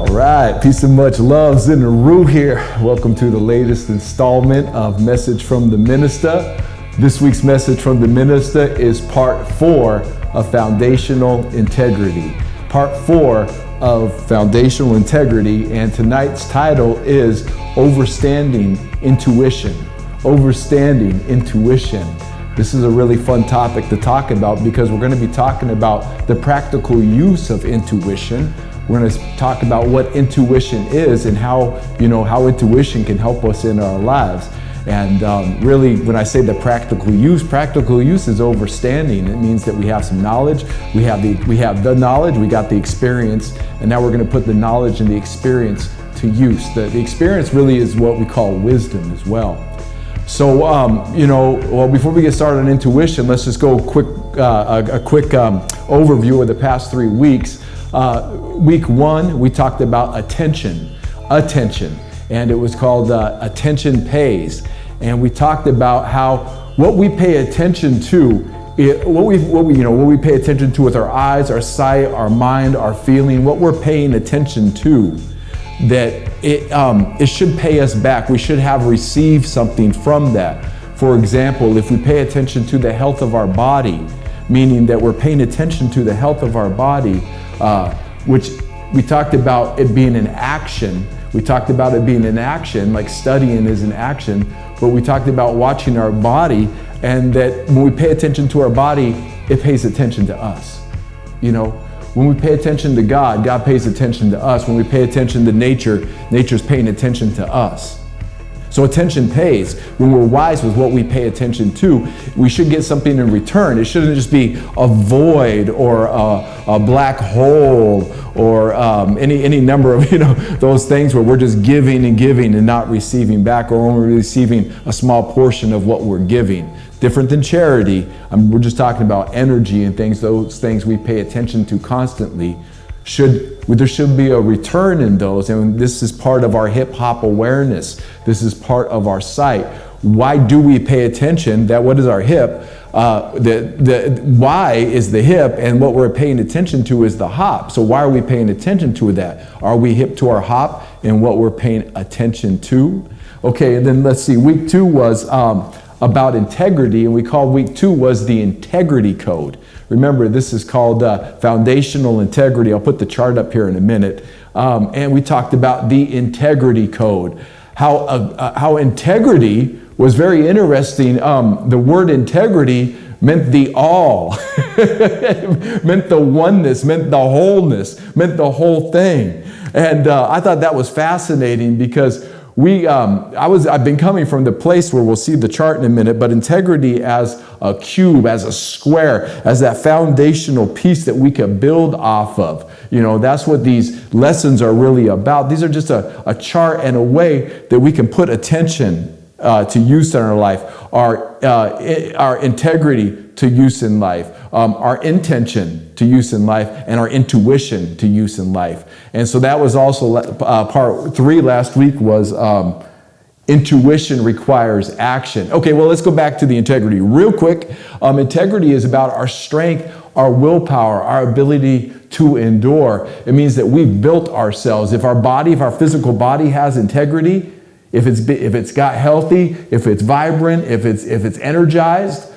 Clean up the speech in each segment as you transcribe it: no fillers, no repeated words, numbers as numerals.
All right, peace and much love, Zin Uru here. Welcome to the latest installment of Message from the Minista. This week's Message from the Minista is part 4 of Foundational Integrity. Part 4 of Foundational Integrity, and tonight's title is Overstanding Intuition. Overstanding Intuition. This is a really fun topic to talk about because we're going to be talking about the practical use of intuition. We're going to talk about what intuition is and how intuition can help us in our lives. And really, when I say the practical use is overstanding. It means that we have some knowledge, we have the knowledge, we got the experience, and now we're going to put the knowledge and the experience to use. The experience really is what we call wisdom as well. So, before we get started on intuition, let's just go a quick overview of the past 3 weeks. Week 1, we talked about attention, and it was called Attention Pays. And we talked about how what we pay attention to, what we pay attention to with our eyes, our sight, our mind, our feeling, what we're paying attention to, that it should pay us back. We should have received something from that. For example, if we pay attention to the health of our body, meaning that we're paying attention to the health of our body, which we talked about it being an action. We talked about it being an action, like studying is an action, but we talked about watching our body, and that when we pay attention to our body, it pays attention to us. When we pay attention to God, God pays attention to us. When we pay attention to nature, nature's paying attention to us. So attention pays. When we're wise with what we pay attention to, we should get something in return. It shouldn't just be a void or a black hole or any number of those things where we're just giving and not receiving back, or only receiving a small portion of what we're giving. Different than charity. We're just talking about energy and things. Those things we pay attention to constantly. There should be a return in those, and this is part of our hip-hop awareness. This is part of our sight. Why do we pay attention? What is our hip? The why is the hip, and what we're paying attention to is the hop. So why are we paying attention to that? Are we hip to our hop and what we're paying attention to? Okay, and then let's see. Week 2 was about integrity, and we called week 2 was the integrity code. Remember, this is called foundational integrity. I'll put the chart up here in a minute. And we talked about the integrity code. How integrity was very interesting. The word integrity meant the all, meant the oneness, meant the wholeness, meant the whole thing. And I thought that was fascinating because I've been coming from the place where we'll see the chart in a minute, but integrity as a cube, as a square, as that foundational piece that we can build off of. That's what these lessons are really about. These are just a chart and a way that we can put attention to use in our life, our integrity to use in life, our intention to use in life, and our intuition to use in life. And so that was also part 3 last week was intuition requires action. Okay, well, let's go back to the integrity real quick. Integrity is about our strength, our willpower, our ability to endure. It means that we've built ourselves. If our physical body has integrity, if it's got healthy, if it's vibrant, if it's energized,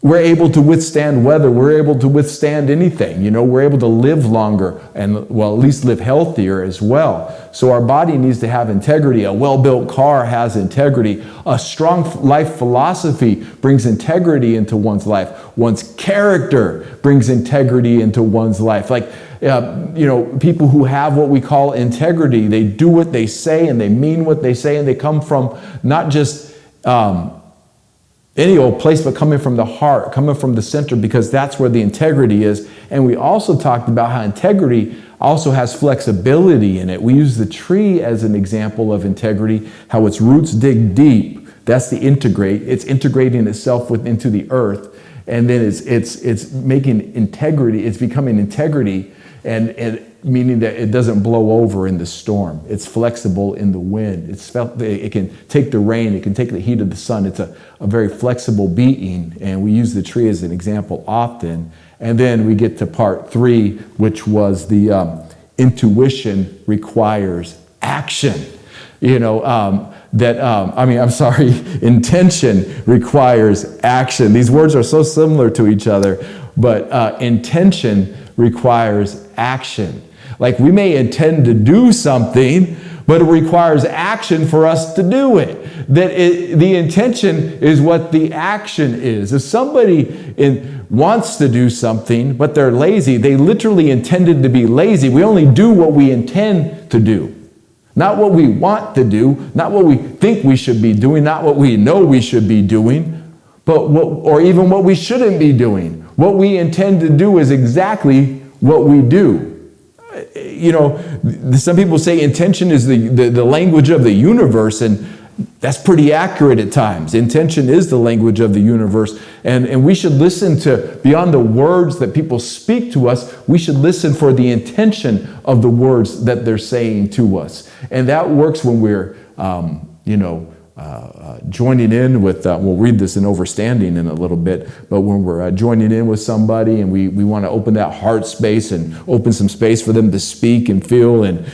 we're able to withstand weather. We're able to withstand anything. We're able to live longer and, at least live healthier as well. So our body needs to have integrity. A well-built car has integrity. A strong life philosophy brings integrity into one's life. One's character brings integrity into one's life. People who have what we call integrity, they do what they say and they mean what they say, and they come from not just any old place, but coming from the heart, coming from the center, because that's where the integrity is. And we also talked about how integrity also has flexibility in it. We use the tree as an example of integrity, how its roots dig deep. That's the integrate. It's integrating itself into the earth. And then it's making integrity, it's becoming integrity, and meaning that it doesn't blow over in the storm. It's flexible in the wind. It can take the rain. It can take the heat of the sun. It's a very flexible being, and we use the tree as an example often. And then we get to part 3, which was the intuition requires action. Intention requires action. These words are so similar to each other, but intention requires action. Like, we may intend to do something, but it requires action for us to do it. The intention is what the action is. If somebody wants to do something, but they're lazy, they literally intended to be lazy. We only do what we intend to do. Not what we want to do, not what we think we should be doing, not what we know we should be doing, or even what we shouldn't be doing. What we intend to do is exactly what we do. Some people say intention is the language of the universe, and that's pretty accurate at times. Intention is the language of the universe, and we should listen to, beyond the words that people speak to us, we should listen for the intention of the words that they're saying to us. And that works when we're, joining in with, we'll read this in Overstanding in a little bit, but when we're joining in with somebody and we want to open that heart space and open some space for them to speak and feel, and,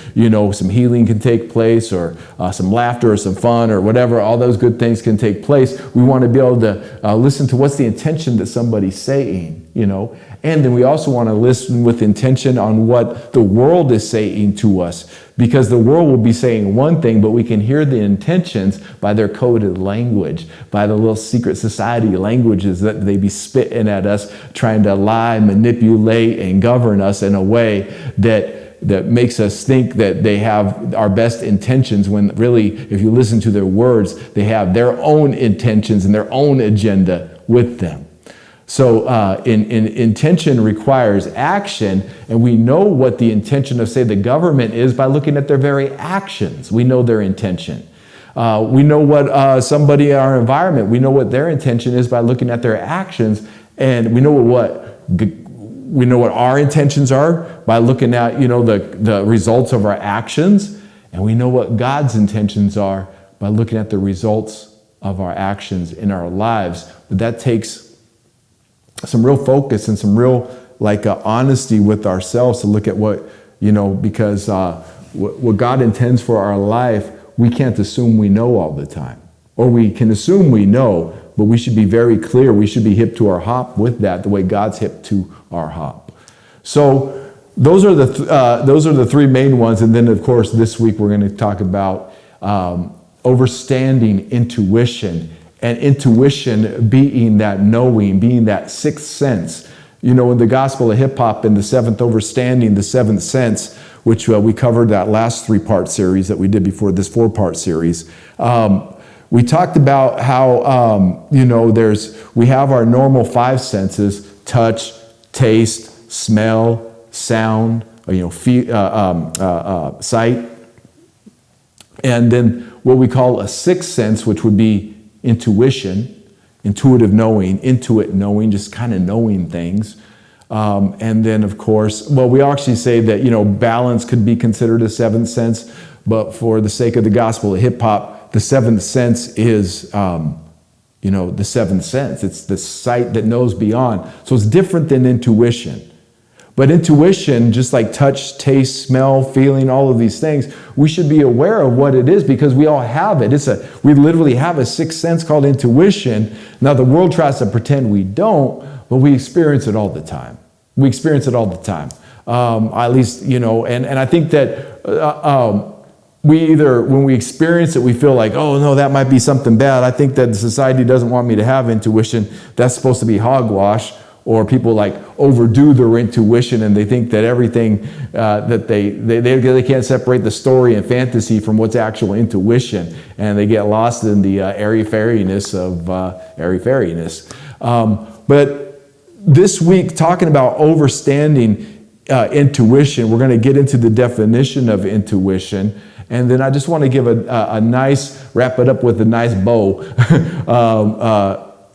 some healing can take place, or some laughter or some fun or whatever, all those good things can take place. We want to be able to listen to what's the intention that somebody's saying, And then we also want to listen with intention on what the world is saying to us, because the world will be saying one thing, but we can hear the intentions by their coded language, by the little secret society languages that they be spitting at us, trying to lie, manipulate, and govern us in a way that makes us think that they have our best intentions, when really, if you listen to their words, they have their own intentions and their own agenda with them. So intention requires action, and we know what the intention of, say, the government is by looking at their very actions. We know their intention. We know what somebody in our environment, we know what their intention is by looking at their actions, and we know what our intentions are by looking at the results of our actions, and we know what God's intentions are by looking at the results of our actions in our lives. But that takes some real focus and some real honesty with ourselves to look at what, because what God intends for our life, we can't assume we know all the time. Or we can assume we know, but we should be very clear. We should be hip to our hop with that, the way God's hip to our hop. So those are the three main ones. And then, of course, this week we're going to talk about overstanding intuition. And intuition being that knowing, being that sixth sense. In the Gospel of Hip Hop, in the seventh overstanding, the seventh sense, which we covered that last 3-part series that we did before this 4-part series. We talked about how, we have our normal 5 senses: touch, taste, smell, sound, sight. And then what we call a sixth sense, which would be intuition, intuitive knowing, intuit knowing, just kind of knowing things. And then, of course, we actually say that, balance could be considered a seventh sense, but for the sake of the Gospel of Hip Hop, the seventh sense is, the seventh sense. It's the sight that knows beyond. So it's different than intuition. But intuition, just like touch, taste, smell, feeling, all of these things, we should be aware of what it is, because we all have it. We literally have a sixth sense called intuition. Now, the world tries to pretend we don't, but we experience it all the time. We experience it all the time. At least, and I think that when we experience it, we feel like, oh no, that might be something bad. I think that society doesn't want me to have intuition. That's supposed to be hogwash. Or people overdo their intuition, and they think that everything that they can't separate the story and fantasy from what's actual intuition, and they get lost in the airy-fairiness of airy-fairiness. But this week, talking about overstanding intuition, we're going to get into the definition of intuition, and then I just want to give wrap it up with a nice bow.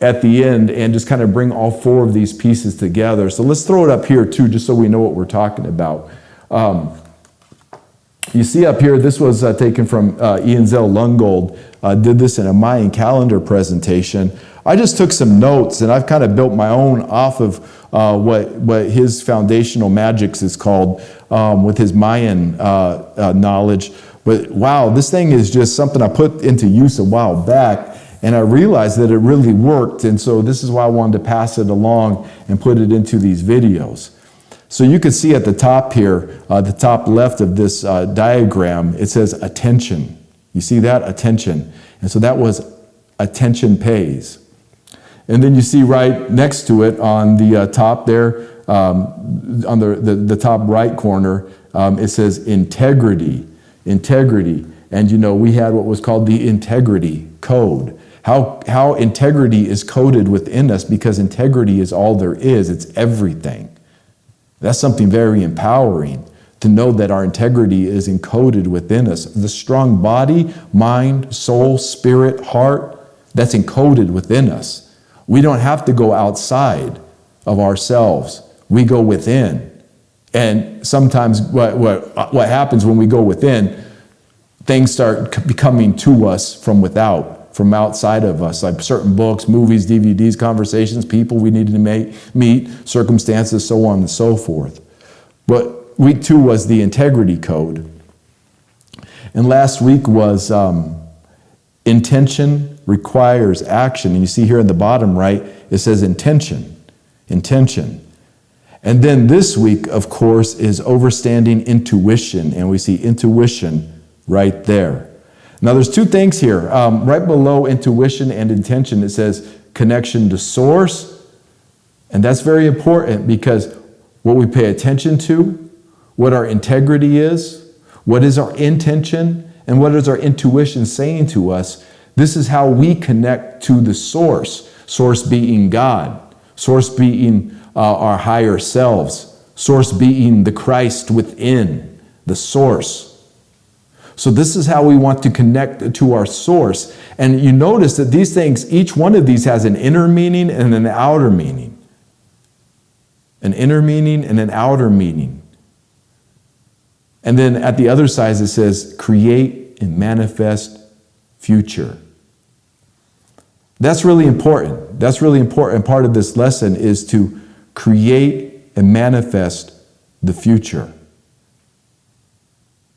At the end, and just kind of bring all 4 of these pieces together. So let's throw it up here too, just so we know what we're talking about. You see up here, this was taken from Ian Zell Lungold, did this in a Mayan calendar presentation. I just took some notes, and I've kind of built my own off of what his foundational magics is called with his Mayan knowledge. But wow, this thing is just something I put into use a while back, and I realized that it really worked. And so this is why I wanted to pass it along and put it into these videos. So you can see at the top here, the top left of this diagram, it says attention. You see that? Attention. And so that was attention pays. And then you see right next to it on the top there, on the top right corner, it says integrity. Integrity. And you know, we had what was called the integrity code. How integrity is coded within us, because integrity is all there is. It's everything. That's something very empowering, to know that our integrity is encoded within us. The strong body, mind, soul, spirit, heart, that's encoded within us. We don't have to go outside of ourselves. We go within. And sometimes what happens when we go within, things start becoming to us from without, from outside of us, like certain books, movies, DVDs, conversations, people we needed to meet, circumstances, so on and so forth. But week 2 was the integrity code. And last week was intention requires action. And you see here in the bottom right, it says intention. Intention. And then this week, of course, is overstanding intuition. And we see intuition right there. Now, there's 2 things here. Right below intuition and intention, it says connection to source. And that's very important, because what we pay attention to, what our integrity is, what is our intention, and what is our intuition saying to us, this is how we connect to the source. Source being God. Source being our higher selves. Source being the Christ within, the source. So this is how we want to connect to our source. And you notice that these things, each one of these has an inner meaning and an outer meaning. An inner meaning and an outer meaning. And then at the other side it says, create and manifest future. That's really important. That's really important. Part of this lesson is to create and manifest the future.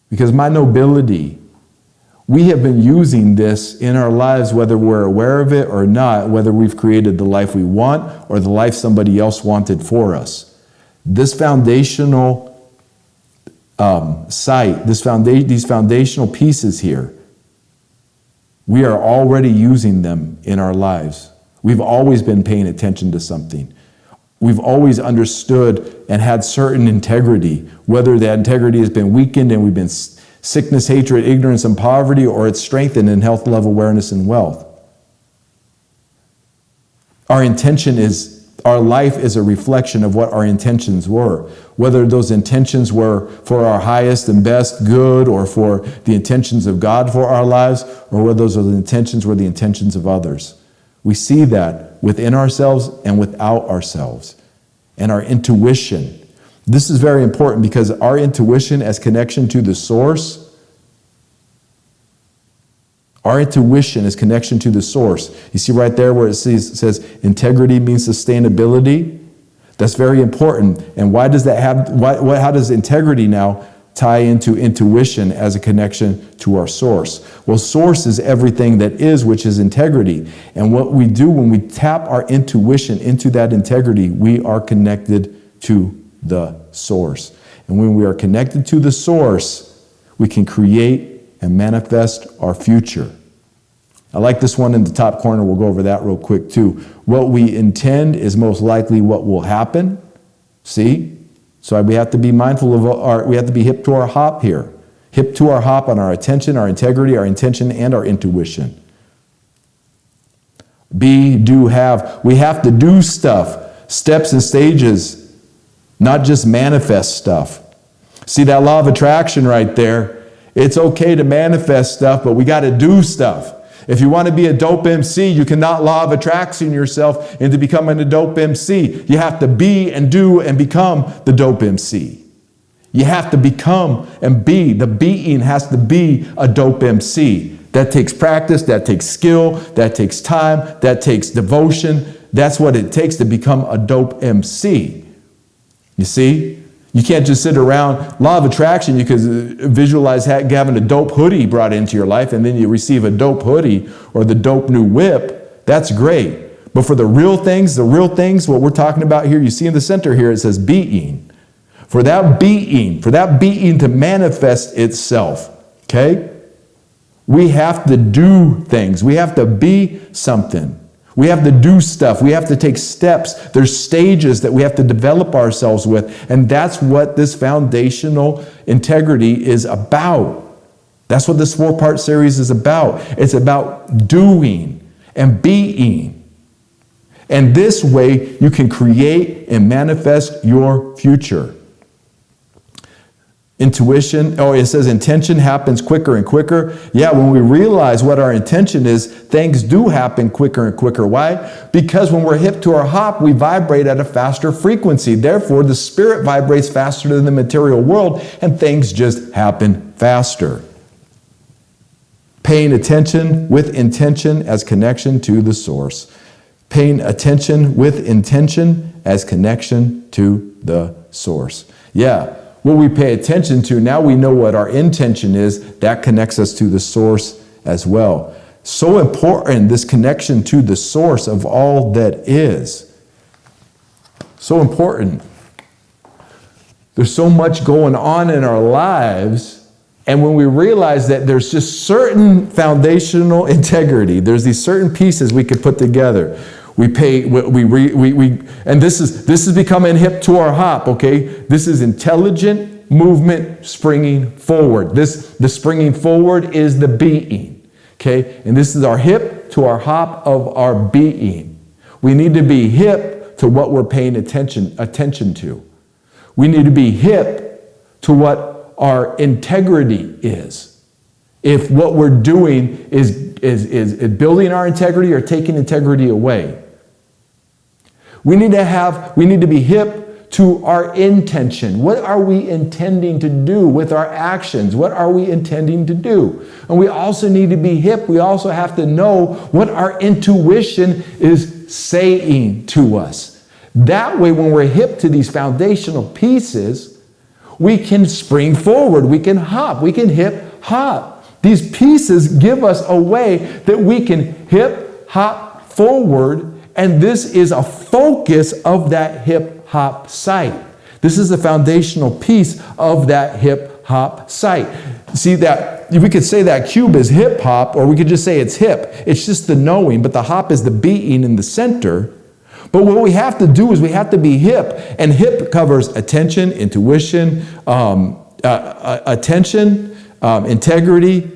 Because my nobility, we have been using this in our lives, whether we're aware of it or not, whether we've created the life we want or the life somebody else wanted for us. This foundational these foundational pieces here, we are already using them in our lives. We've always been paying attention to something. We've always understood and had certain integrity, whether that integrity has been weakened and we've been sickness, hatred, ignorance, and poverty, or it's strengthened in health, love, awareness, and wealth. Our intention is, our life is a reflection of what our intentions were. Whether those intentions were for our highest and best good, or for the intentions of God for our lives, or whether those intentions were the intentions of others. We see that within ourselves and without ourselves. And our intuition. This is very important, because our intuition as connection to the source, our intuition is connection to the source. You see right there where it says integrity means sustainability. That's very important. And why does that have, how does integrity now tie into intuition as a connection to our source? Well, source is everything that is, which is integrity. And what we do when we tap our intuition into that integrity, we are connected to the source. And when we are connected to the source, we can create and manifest our future. I like this one in the top corner. We'll go over that real quick too. What we intend is most likely what will happen. See? So we have to be mindful of we have to be hip to our hop here. Hip to our hop on our attention, our integrity, our intention, and our intuition. Be, do, have. We have to do stuff. Steps and stages, not just manifest stuff. See that law of attraction right there? It's okay to manifest stuff, but we got to do stuff. If you want to be a dope MC, you cannot law of attraction yourself into becoming a dope MC. You have to be and do and become the dope MC. You have to become and be. The being has to be a dope MC. That takes practice, that takes skill, that takes time, that takes devotion. That's what it takes to become a dope MC. You see? You can't just sit around. Law of attraction, you could visualize having a dope hoodie brought into your life, and then you receive a dope hoodie or the dope new whip. That's great. But for the real things, what we're talking about here, you see in the center here, it says being. For that being to manifest itself, okay? We have to do things. We have to be something. We have to do stuff. We have to take steps. There's stages that we have to develop ourselves with. And that's what this foundational integrity is about. That's what this 4-part series is about. It's about doing and being. And this way you can create and manifest your future. Intuition, it says intention happens quicker and quicker. Yeah, when we realize what our intention is, things do happen quicker and quicker. Why? Because when we're hip to our hop, we vibrate at a faster frequency. Therefore, the spirit vibrates faster than the material world, and things just happen faster. Paying attention with intention as connection to the source. Paying attention with intention as connection to the source. Yeah. What we pay attention to, now we know what our intention is. That connects us to the source as well. So important, this connection to the source of all that is. So important. There's so much going on in our lives, and when we realize that there's just certain foundational integrity, there's these certain pieces we could put together. And this is becoming hip to our hop, okay? This is intelligent movement springing forward. The springing forward is the being, okay? And this is our hip to our hop of our being. We need to be hip to what we're paying attention to. We need to be hip to what our integrity is. If what we're doing is building our integrity or taking integrity away. We need to be hip to our intention. What are we intending to do with our actions? What are we intending to do? And we also need to be hip. We also have to know what our intuition is saying to us. That way, when we're hip to these foundational pieces, we can spring forward. We can hop. We can hip hop. These pieces give us a way that we can hip hop forward. And this is a focus of that hip-hop site. This is the foundational piece of that hip-hop site. See that, we could say that cube is hip-hop, or we could just say it's hip. It's just the knowing, but the hop is the being in the center. But what we have to do is we have to be hip. And hip covers attention, intuition, integrity,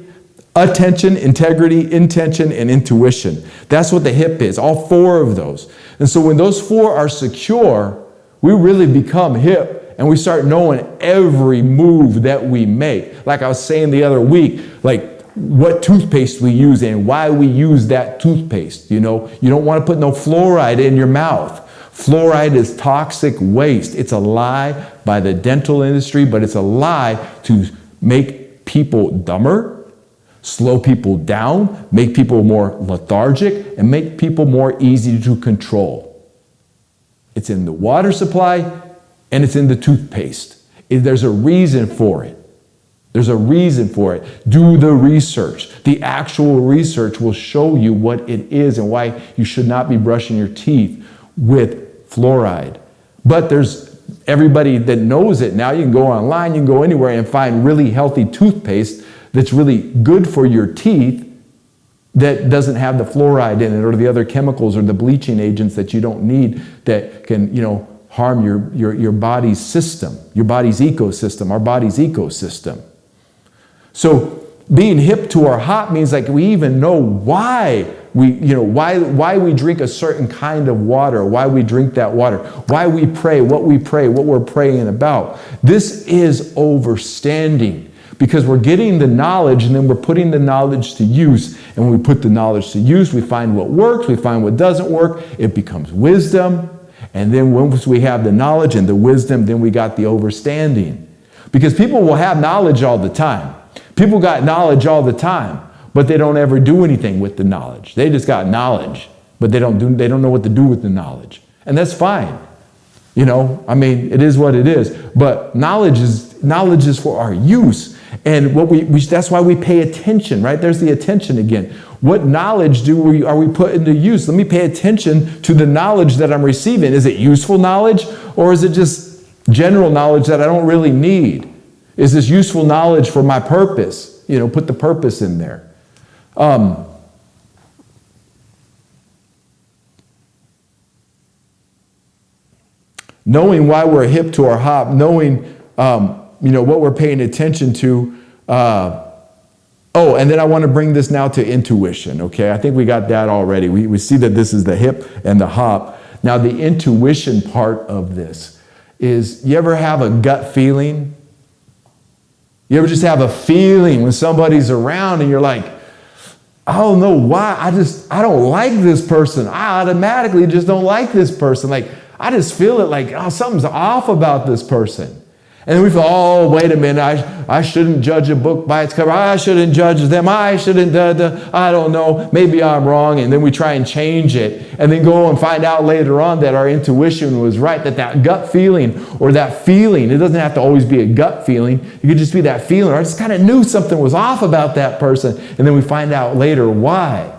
attention, integrity, intention, and intuition. That's what the hip is, all 4 of those. And so when those 4 are secure, we really become hip and we start knowing every move that we make. Like I was saying the other week, like what toothpaste we use and why we use that toothpaste. You know, you don't want to put no fluoride in your mouth. Fluoride is toxic waste. It's a lie by the dental industry, but it's a lie to make people dumber, slow people down, make people more lethargic, and make people more easy to control. It's in the water supply and it's in the toothpaste. There's a reason for it. There's a reason for it. Do the research. The actual research will show you what it is and why you should not be brushing your teeth with fluoride. But there's everybody that knows it now. You can go online, you can go anywhere and find really healthy toothpaste that's really good for your teeth that doesn't have the fluoride in it or the other chemicals or the bleaching agents that you don't need that can, harm your body's system, your body's ecosystem, our body's ecosystem. So being hip to our hop means like we even know why why we drink a certain kind of water, why we drink that water, why we pray, what we're praying about. This is overstanding. Because we're getting the knowledge and then we're putting the knowledge to use. And when we put the knowledge to use, we find what works, we find what doesn't work. It becomes wisdom. And then once we have the knowledge and the wisdom, then we got the overstanding. Because people will have knowledge all the time. People got knowledge all the time, but they don't ever do anything with the knowledge. They just got knowledge. but they don't know what to do with the knowledge. And that's fine. It is what it is. But knowledge is for our use. And that's why we pay attention, right? There's the attention again. What knowledge are we putting to use? Let me pay attention to the knowledge that I'm receiving. Is it useful knowledge, or is it just general knowledge that I don't really need? Is this useful knowledge for my purpose? Put the purpose in there. Knowing why we're hip to our hop, knowing what we're paying attention to. And then I want to bring this now to intuition, okay? I think we got that already. We see that this is the hip and the hop. Now, the intuition part of this is, you ever have a gut feeling? You ever just have a feeling when somebody's around and you're like, I don't know why, I don't like this person. I automatically just don't like this person. Like, I just feel it like, something's off about this person. And then we feel, wait a minute, I shouldn't judge a book by its cover. I shouldn't judge them. I shouldn't, I don't know, maybe I'm wrong. And then we try and change it. And then go and find out later on that our intuition was right, that gut feeling or that feeling, it doesn't have to always be a gut feeling. It could just be that feeling. I just kind of knew something was off about that person. And then we find out later why,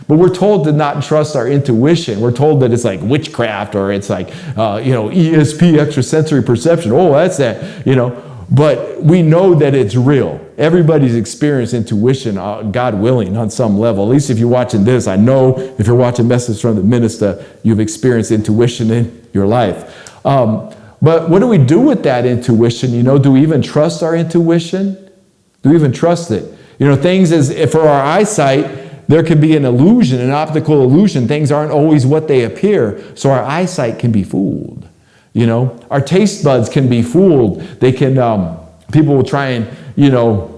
But we're told to not trust our intuition. We're told that it's like witchcraft, or it's like, ESP, extrasensory perception. Oh, that's that, But we know that it's real. Everybody's experienced intuition, God willing, on some level. At least if you're watching this, I know if you're watching Message from the Minista, you've experienced intuition in your life. But what do we do with that intuition? Do we even trust our intuition? Do we even trust it? Things for our eyesight, there can be an illusion, an optical illusion. Things aren't always what they appear, so our eyesight can be fooled. Our taste buds can be fooled. They can, people will try and,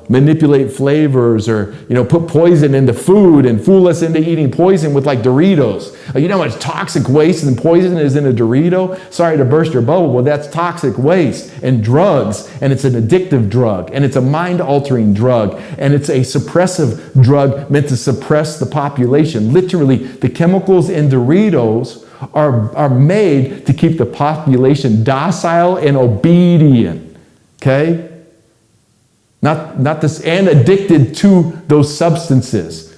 manipulate flavors, or, put poison into food and fool us into eating poison with like Doritos. You know how much toxic waste and poison is in a Dorito? Sorry to burst your bubble, well, that's toxic waste and drugs, and it's an addictive drug, and it's a mind-altering drug, and it's a suppressive drug meant to suppress the population. Literally, the chemicals in Doritos are made to keep the population docile and obedient, okay? Not this, and addicted to those substances.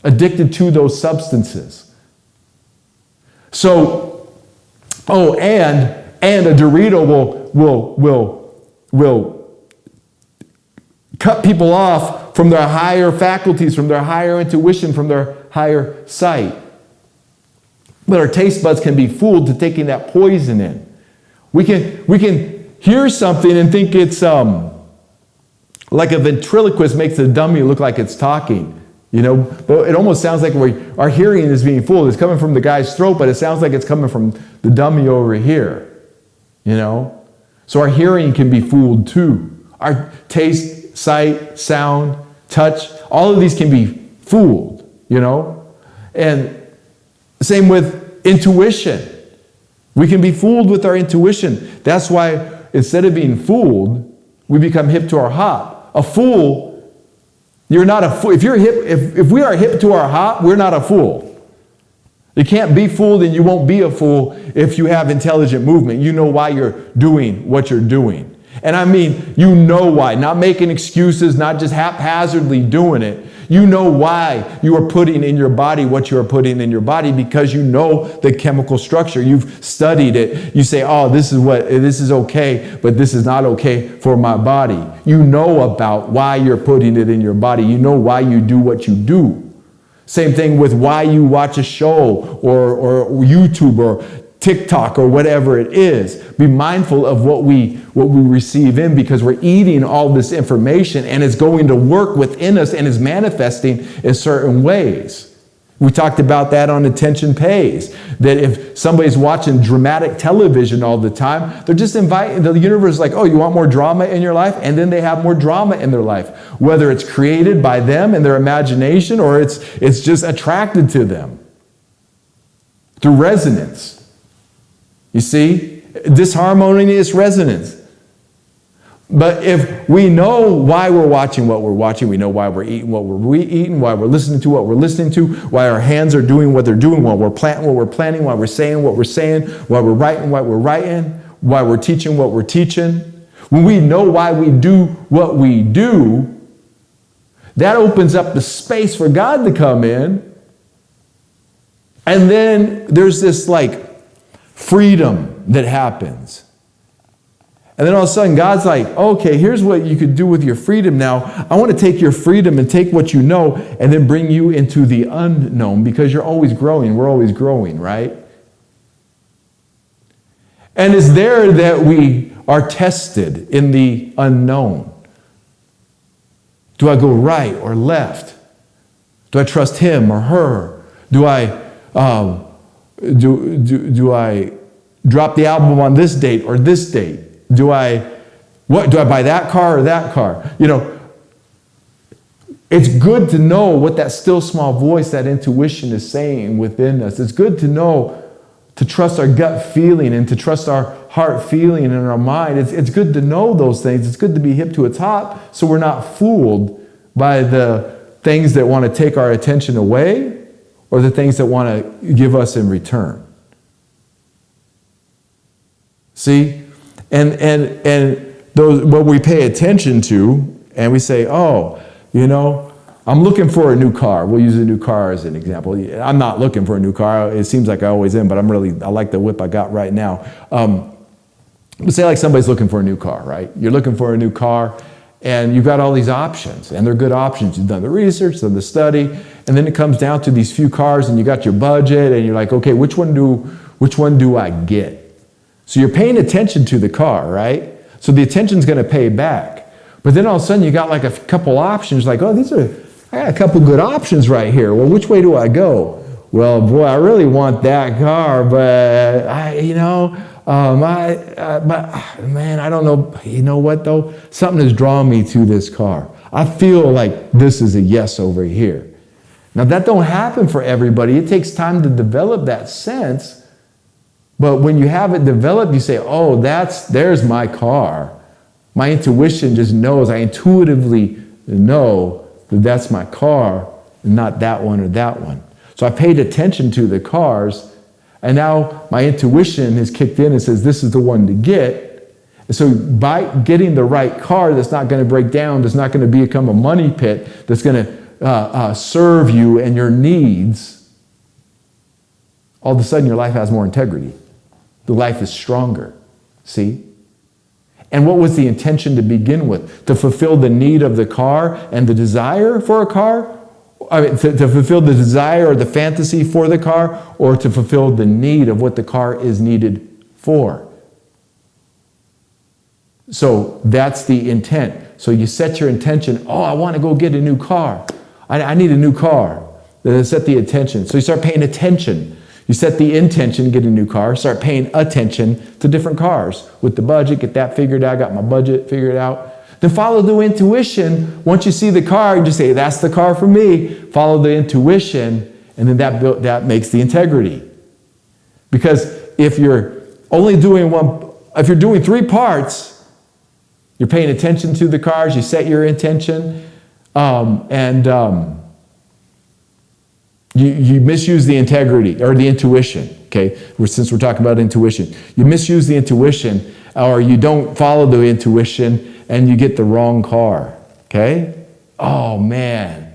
Addicted to those substances. So, and a Dorito will cut people off from their higher faculties, from their higher intuition, from their higher sight. But our taste buds can be fooled to taking that poison in. We can hear something and think it's like a ventriloquist makes a dummy look like it's talking, But it almost sounds like our hearing is being fooled. It's coming from the guy's throat, but it sounds like it's coming from the dummy over here, So our hearing can be fooled too. Our taste, sight, sound, touch, all of these can be fooled, And same with intuition. We can be fooled with our intuition. That's why instead of being fooled, we become hip to our hop. A fool, you're not a fool. If we are hip to our hop, we're not a fool. You can't be fooled, and you won't be a fool if you have intelligent movement. You know why you're doing what you're doing. And I mean, you know why. Not making excuses, not just haphazardly doing it. You know why you are putting in your body what you are putting in your body, because you know the chemical structure. You've studied it. You say, this is okay, but this is not okay for my body. You know about why you're putting it in your body. You know why you do what you do. Same thing with why you watch a show or YouTube or TikTok or whatever it is. Be mindful of what we receive in, because we're eating all this information and it's going to work within us and is manifesting in certain ways. We talked about that on Attention Pays, that if somebody's watching dramatic television all the time, they're just inviting, the universe is like, you want more drama in your life? And then they have more drama in their life, whether it's created by them and their imagination, or it's just attracted to them through resonance. You see? Disharmonious resonance. But if we know why we're watching what we're watching, we know why we're eating what we're eating, why we're listening to what we're listening to, why our hands are doing what they're doing, why we're planting what we're planting, why we're saying what we're saying, why we're writing what we're writing, why we're teaching what we're teaching. When we know why we do what we do, that opens up the space for God to come in. And then there's this like freedom that happens. And then all of a sudden, God's like, okay, here's what you could do with your freedom now. I want to take your freedom and take what you know and then bring you into the unknown, because you're always growing. We're always growing, right? And it's there that we are tested in the unknown. Do I go right or left? Do I trust him or her? Do I do I drop the album on this date or this date? Do I buy that car or that car? You know, it's good to know what that still small voice, that intuition is saying within us. It's good to know, to trust our gut feeling and to trust our heart feeling and our mind. It's good to know those things. It's good to be hip to a top so we're not fooled by the things that want to take our attention away or the things that want to give us in return. See? And those what we pay attention to, and we say, oh, you know, I'm looking for a new car. We'll use a new car as an example. I'm not looking for a new car. It seems like I always am, but I like the whip I got right now. But say like somebody's looking for a new car, right? You're looking for a new car, and you've got all these options, and they're good options. You've done the research, done the study, and then it comes down to these few cars, and you got your budget, and you're like, okay, which one do I get? So you're paying attention to the car, right? So the attention's going to pay back. But then all of a sudden you got like a couple options, like, oh, I got a couple good options right here. Well, which way do I go? Well, boy, I really want that car, but man, I don't know. You know what though? Something has drawn me to this car. I feel like this is a yes over here. Now that don't happen for everybody. It takes time to develop that sense. But when you have it developed, you say, oh, there's my car. My intuition just knows. I intuitively know that that's my car and not that one or that one. So I paid attention to the cars, and now my intuition has kicked in and says, this is the one to get. And so by getting the right car that's not going to break down, that's not going to become a money pit, that's going to serve you and your needs, all of a sudden your life has more integrity. The life is stronger, see? And what was the intention to begin with? To fulfill the need of the car and the desire for a car? I mean, to fulfill the desire or the fantasy for the car, or to fulfill the need of what the car is needed for? So that's the intent. So you set your intention, oh, I want to go get a new car. I need a new car. Then set the intention. So you start paying attention. You set the intention, get a new car, start paying attention to different cars. With the budget, get that figured out, got my budget figured out. Then follow the intuition. Once you see the car, you just say, that's the car for me. Follow the intuition, and then that makes the integrity. Because if you're only doing if you're doing three parts, you're paying attention to the cars, you set your intention, you misuse the integrity or the intuition, okay? Since we're talking about intuition. You misuse the intuition, or you don't follow the intuition and you get the wrong car, okay? Oh man,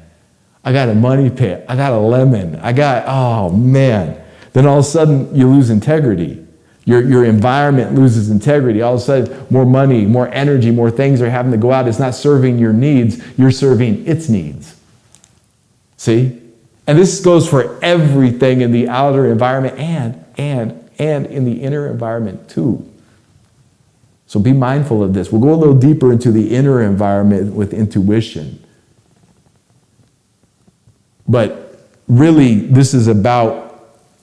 I got a money pit, I got a lemon, oh man. Then all of a sudden you lose integrity. Your environment loses integrity. All of a sudden more money, more energy, more things are having to go out. It's not serving your needs, you're serving its needs. See? And this goes for everything in the outer environment and in the inner environment too. So be mindful of this. We'll go a little deeper into the inner environment with intuition. But really, this is about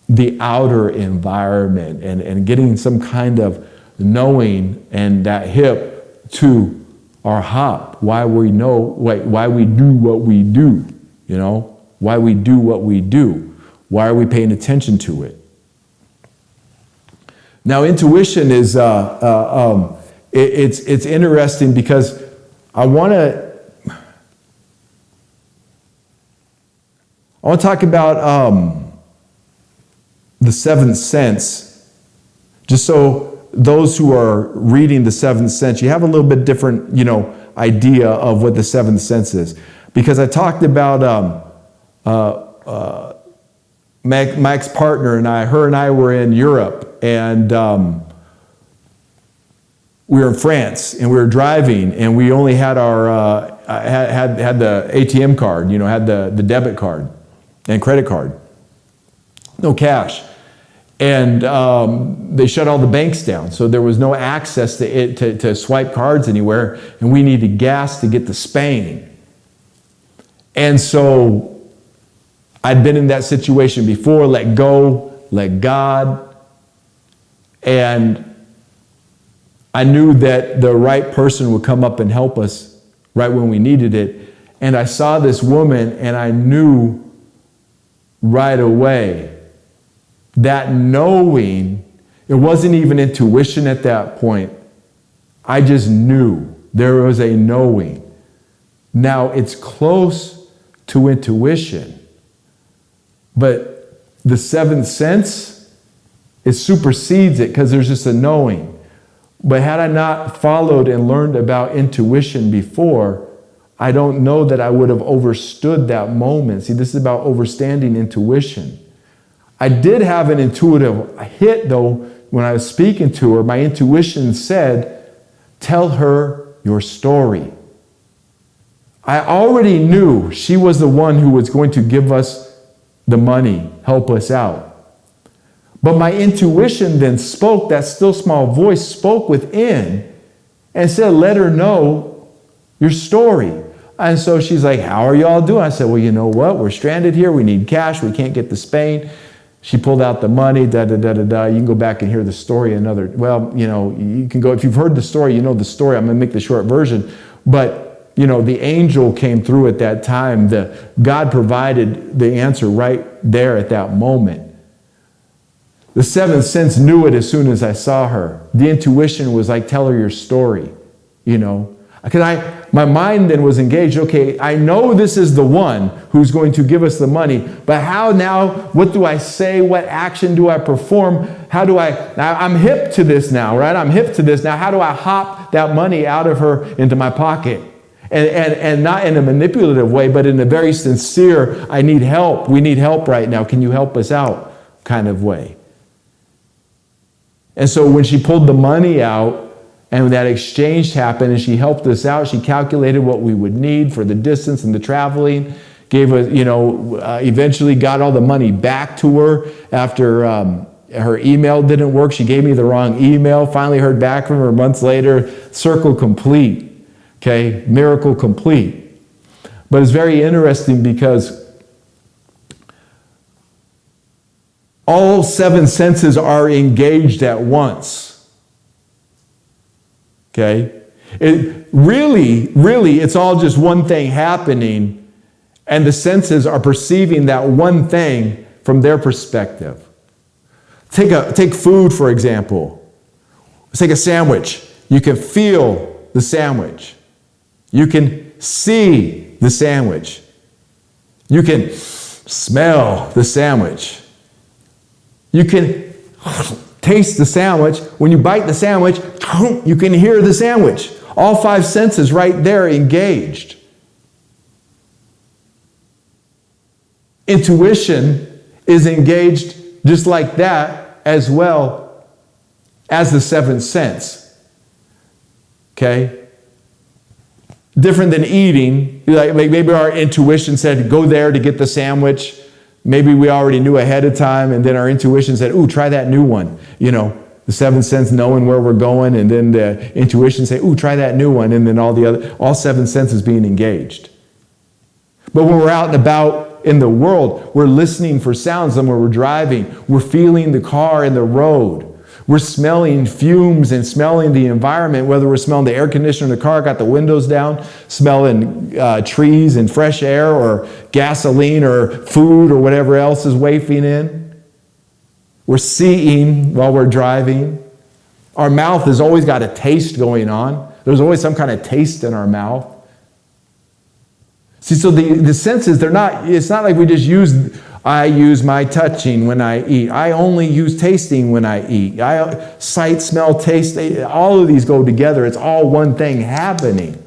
the outer environment and getting some kind of knowing and that hip to our hop, why we do what we do, you know? Why we do what we do. Why are we paying attention to it? Now, intuition is it's interesting because I want to talk about the seventh sense, just so those who are reading the seventh sense, you have a little bit different, idea of what the seventh sense is. Because I talked about Mike's partner and her and I were in Europe, and we were in France, and we were driving, and we only had our had the ATM card, had the debit card and credit card, no cash. And they shut all the banks down, so there was no access to swipe cards anywhere, and we needed gas to get to Spain. And so I'd been in that situation before, let go, let God, and I knew that the right person would come up and help us right when we needed it. And I saw this woman, and I knew right away that knowing, it wasn't even intuition at that point. I just knew. There was a knowing. Now, it's close to intuition, but the seventh sense, it supersedes it because there's just a knowing. But had I not followed and learned about intuition before, I don't know that I would have overstood that moment. See, this is about overstanding intuition. I did have an intuitive hit, though, when I was speaking to her. My intuition said, tell her your story. I already knew she was the one who was going to give us the money, help us out. But my intuition then spoke, that still small voice spoke within and said, let her know your story. And so she's like, how are y'all doing? I said, well, you know what? We're stranded here. We need cash. We can't get to Spain. She pulled out the money, da-da-da-da-da. You can go back and hear the story another. Well, you can go, if you've heard the story, you know the story. I'm going to make the short version. But, the angel came through at that time. God provided the answer right there at that moment. The seventh sense knew it as soon as I saw her. The intuition was like, tell her your story, Because my mind then was engaged. Okay, I know this is the one who's going to give us the money, but how now? What do I say? What action do I perform? I'm hip to this now, right? I'm hip to this now. How do I hop that money out of her into my pocket? And not in a manipulative way, but in a very sincere, I need help. We need help right now. Can you help us out kind of way? And so when she pulled the money out, and that exchange happened, and she helped us out. She calculated what we would need for the distance and the traveling. Gave us, eventually got all the money back to her after her email didn't work. She gave me the wrong email. Finally heard back from her months later. Circle complete. Okay, miracle complete. But it's very interesting because all seven senses are engaged at once. Okay? It really, it's all just one thing happening, and the senses are perceiving that one thing from their perspective. Take food, for example. Let's take a sandwich. You can feel the sandwich. You can see the sandwich. You can smell the sandwich. You can taste the sandwich. When you bite the sandwich, you can hear the sandwich. All five senses right there engaged. Intuition is engaged just like that as well as the seventh sense. Okay? Different than eating. Like maybe our intuition said, go there to get the sandwich. Maybe we already knew ahead of time, and then our intuition said, ooh, try that new one. The seventh sense knowing where we're going, and then the intuition say, ooh, try that new one, and then all seven senses being engaged. But when we're out and about in the world, we're listening for sounds, and when we're driving, we're feeling the car and the road. We're smelling fumes and smelling the environment, whether we're smelling the air conditioner in the car, got the windows down, smelling trees and fresh air, or gasoline or food or whatever else is wafting in. We're seeing while we're driving. Our mouth has always got a taste going on. There's always some kind of taste in our mouth. See, so the senses, it's not like we just I use my touching when I eat. I only use tasting when I eat. Sight, smell, taste, all of these go together. It's all one thing happening.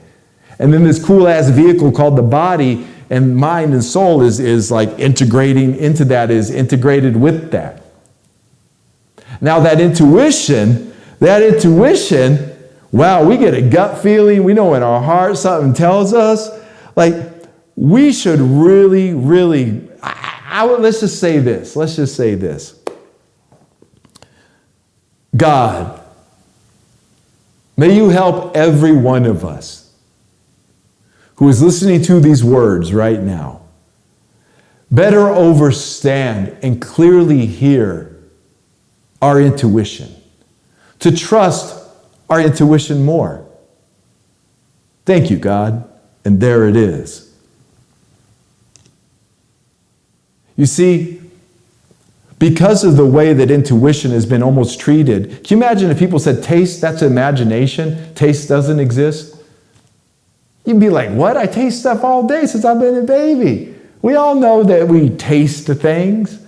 And then this cool-ass vehicle called the body and mind and soul is like integrating into that, is integrated with that. Now that intuition, wow, we get a gut feeling. We know in our heart something tells us. Like, we should really, really, let's just say this. God, may you help every one of us who is listening to these words right now better understand and clearly hear our intuition, to trust our intuition more. Thank you, God. And there it is. You see, because of the way that intuition has been almost treated, can you imagine if people said taste, that's imagination, taste doesn't exist? You'd be like, what? I taste stuff all day since I've been a baby. We all know that we taste things.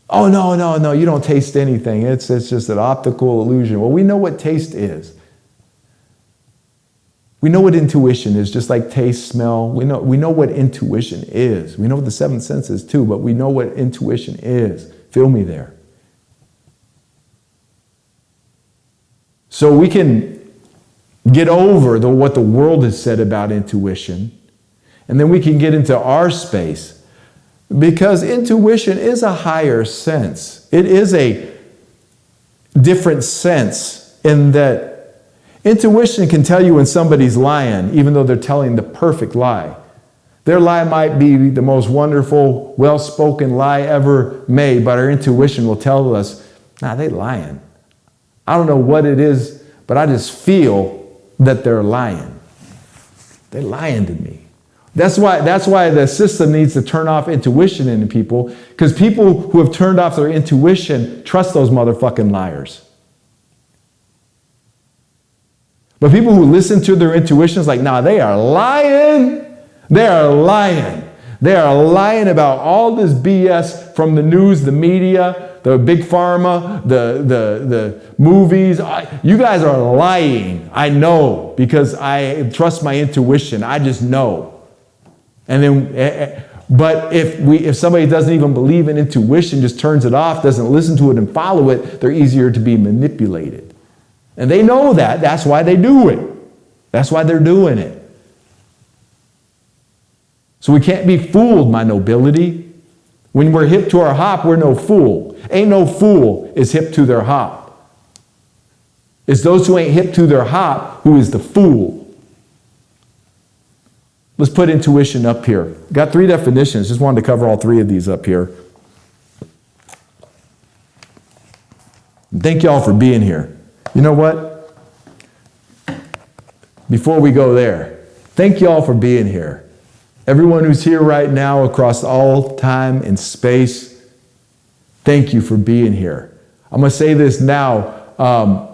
Oh, no, you don't taste anything. It's just an optical illusion. Well, we know what taste is. We know what intuition is, just like taste, smell. We know what intuition is. We know what the seventh sense is too, but we know what intuition is. Feel me there. So we can get over what the world has said about intuition, and then we can get into our space, because intuition is a higher sense. It is a different sense in that intuition can tell you when somebody's lying, even though they're telling the perfect lie. Their lie might be the most wonderful, well-spoken lie ever made, but our intuition will tell us, nah, they're lying. I don't know what it is, but I just feel that they're lying. They're lying to me. That's why the system needs to turn off intuition in people, because people who have turned off their intuition trust those motherfucking liars. But people who listen to their intuitions like, nah, they are lying. They are lying. They are lying about all this BS from the news, the media, the big pharma, the movies. You guys are lying. I know, because I trust my intuition. I just know. And then, but if somebody doesn't even believe in intuition, just turns it off, doesn't listen to it and follow it, they're easier to be manipulated. And they know that. That's why they do it. That's why they're doing it. So we can't be fooled, my nobility. When we're hip to our hop, we're no fool. Ain't no fool is hip to their hop. It's those who ain't hip to their hop who is the fool. Let's put intuition up here. Got 3 definitions. Just wanted to cover all 3 of these up here. Thank y'all for being here. You know what? Before we go there, thank y'all for being here. Everyone who's here right now across all time and space, thank you for being here. I'm going to say this now.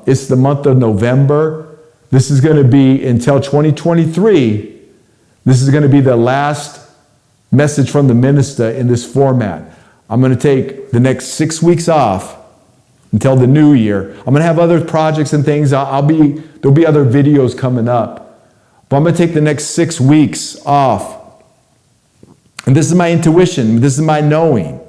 It's the month of November. This is going to be until 2023. This is going to be the last message from the Minista in this format. I'm going to take the next 6 weeks off until the new year. I'm going to have other projects and things. There'll be other videos coming up. But I'm going to take the next 6 weeks off. And this is my intuition. This is my knowing.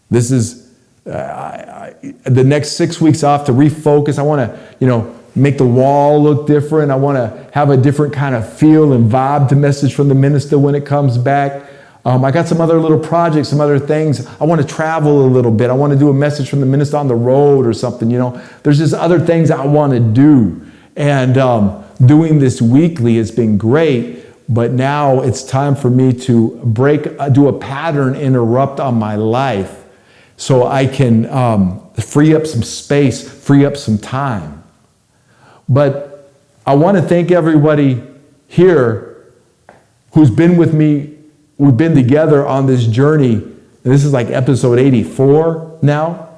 This is the next 6 weeks off to refocus. I want to, make the wall look different. I want to have a different kind of feel and vibe to message from the Minista when it comes back. I got some other little projects, some other things. I want to travel a little bit. I want to do a message from the Minista on the road or something, There's just other things I want to do. And doing this weekly has been great, but now it's time for me to do a pattern interrupt on my life so I can free up some space, free up some time. But I want to thank everybody here who's been with me. We've been together on this journey. And this is like episode 84 now.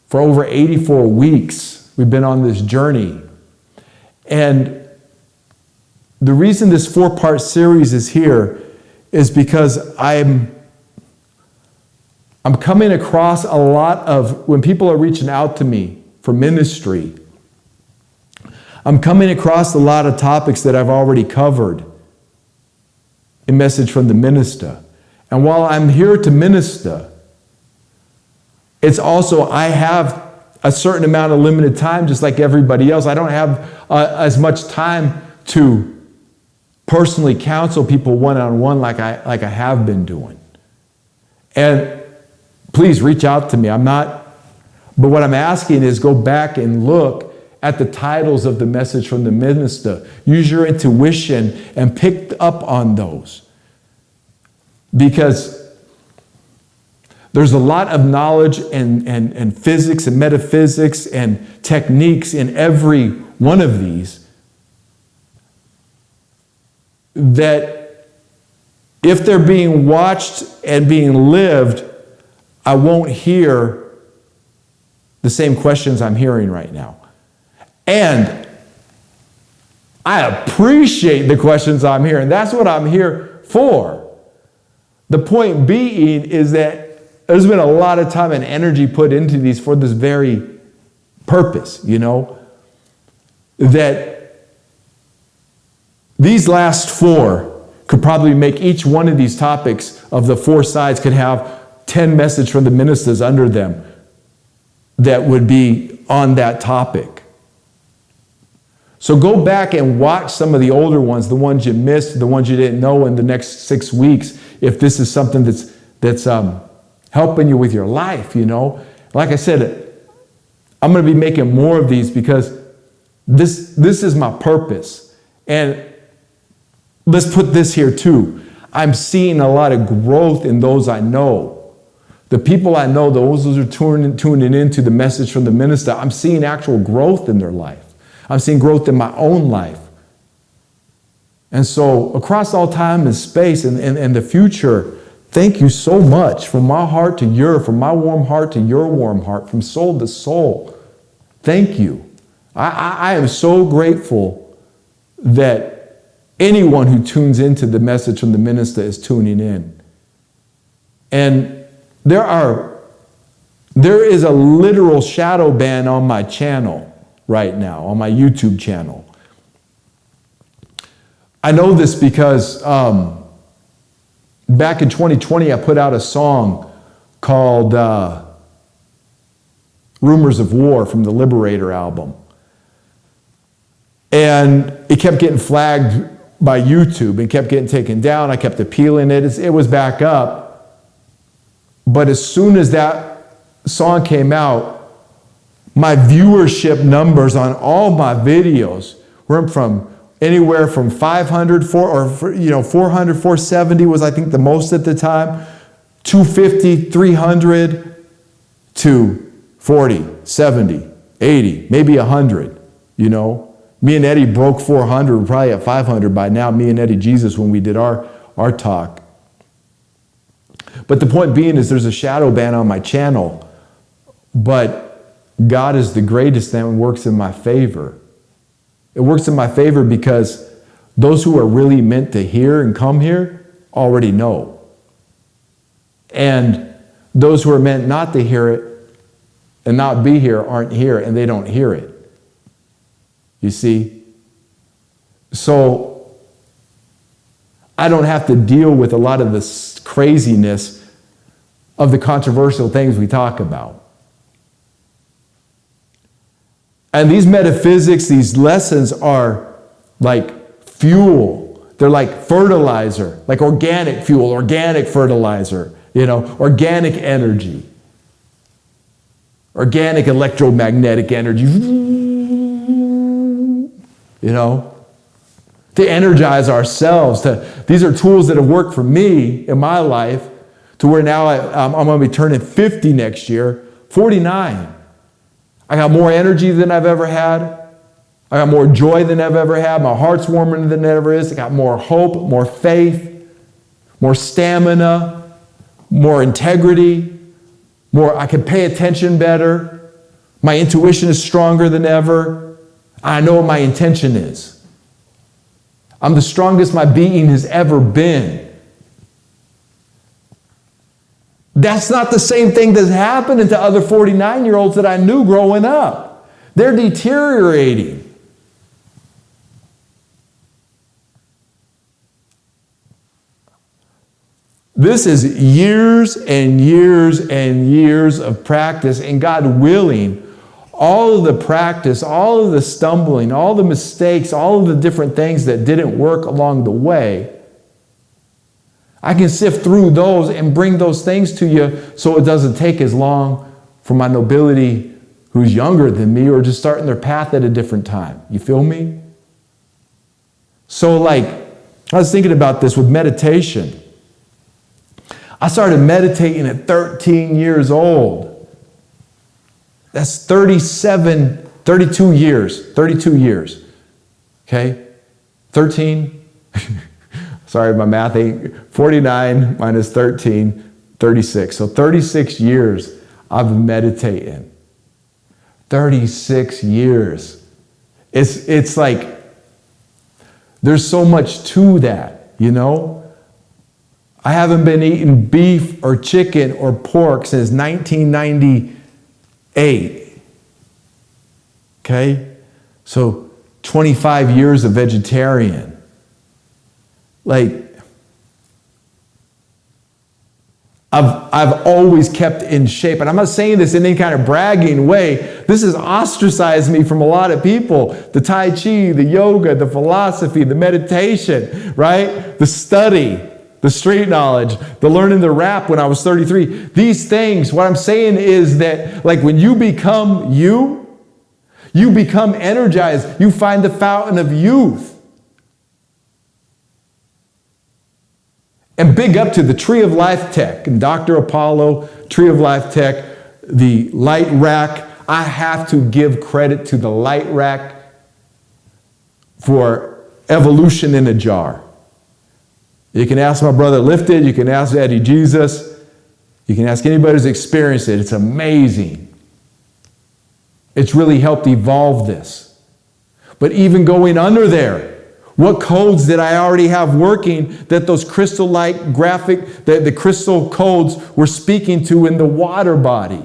For over 84 weeks. We've been on this journey. And the reason this 4-part series is here is because I'm coming across a lot of, when people are reaching out to me for ministry, I'm coming across a lot of topics that I've already covered in Message from the Minista. And while I'm here to minister, it's also, I have a certain amount of limited time, just like everybody else. I don't have as much time to personally counsel people one-on-one like I have been doing. And please reach out to me. But what I'm asking is go back and look at the titles of the Message from the Minista. Use your intuition and pick up on those. Because there's a lot of knowledge and physics and metaphysics and techniques in every one of these that if they're being watched and being lived, I won't hear the same questions I'm hearing right now. And I appreciate the questions I'm hearing. That's what I'm here for. The point being is that there's been a lot of time and energy put into these for this very purpose, that these last 4 could probably make each one of these topics of the 4 sides could have 10 messages from the ministers under them that would be on that topic. So go back and watch some of the older ones, the ones you missed, the ones you didn't know in the next 6 weeks, if this is something that's helping you with your life, Like I said, I'm going to be making more of these because this is my purpose. And let's put this here too. I'm seeing a lot of growth in those I know. The people I know, those who are tuning into the Message from the Minister, I'm seeing actual growth in their life. I'm seeing growth in my own life. And so across all time and space and the future, thank you so much from my heart to from my warm heart to your warm heart, from soul to soul. Thank you. I am so grateful that anyone who tunes into the Message from the Minister is tuning in. And there is a literal shadow ban on my channel right now, on my YouTube channel. I know this because back in 2020, I put out a song called Rumors of War from the Liberator album. And it kept getting flagged by YouTube and kept getting taken down. I kept appealing it. It was back up. But as soon as that song came out, my viewership numbers on all my videos went from anywhere from 500, 400, 470 was I think the most at the time, 250, 300 to 40, 70, 80, maybe 100, Me and Eddie broke 400, we're probably at 500 by now, me and Eddie Jesus when we did our talk. But the point being is there's a shadow ban on my channel, but God is the greatest and works in my favor. It works in my favor because those who are really meant to hear and come here already know. And those who are meant not to hear it and not be here aren't here and they don't hear it. You see? So I don't have to deal with a lot of this craziness of the controversial things we talk about. And these metaphysics, these lessons are like fuel. They're like fertilizer, like organic fuel, organic fertilizer, organic energy, organic electromagnetic energy, to energize ourselves. These are tools that have worked for me in my life to where now I'm going to be turning 50 next year, 49. I got more energy than I've ever had. I got more joy than I've ever had. My heart's warmer than it ever is. I got more hope, more faith, more stamina, more integrity, I can pay attention better. My intuition is stronger than ever. I know what my intention is. I'm the strongest my being has ever been. That's not the same thing that's happening to other 49-year-olds that I knew growing up. They're deteriorating. This is years and years and years of practice, and God willing, all of the practice, all of the stumbling, all the mistakes, all of the different things that didn't work along the way, I can sift through those and bring those things to you so it doesn't take as long for my nobility who's younger than me or just starting their path at a different time. You feel me? So I was thinking about this with meditation. I started meditating at 13 years old. That's 32 years. Okay? 13. Sorry, my math ain't. 49 minus 13, 36. So 36 years I've been meditating. 36 years. It's like, there's so much to that, you know? I haven't been eating beef or chicken or pork since 1998. Okay? So 25 years of vegetarian. I've always kept in shape. And I'm not saying this in any kind of bragging way. This has ostracized me from a lot of people. The Tai Chi, the yoga, the philosophy, the meditation, right? The study, the street knowledge, the learning to rap when I was 33. These things, what I'm saying is that when you become you become energized. You find the fountain of youth. And big up to the Tree of Life Tech and Dr. Apollo, Tree of Life Tech, the light rack. I have to give credit to the light rack for evolution in a jar. You can ask my brother Lifted, you can ask Eddie Jesus, you can ask anybody who's experienced it. It's amazing. It's really helped evolve this. But even going under there, what codes did I already have working that those crystal light graphic, the crystal codes were speaking to in the water body?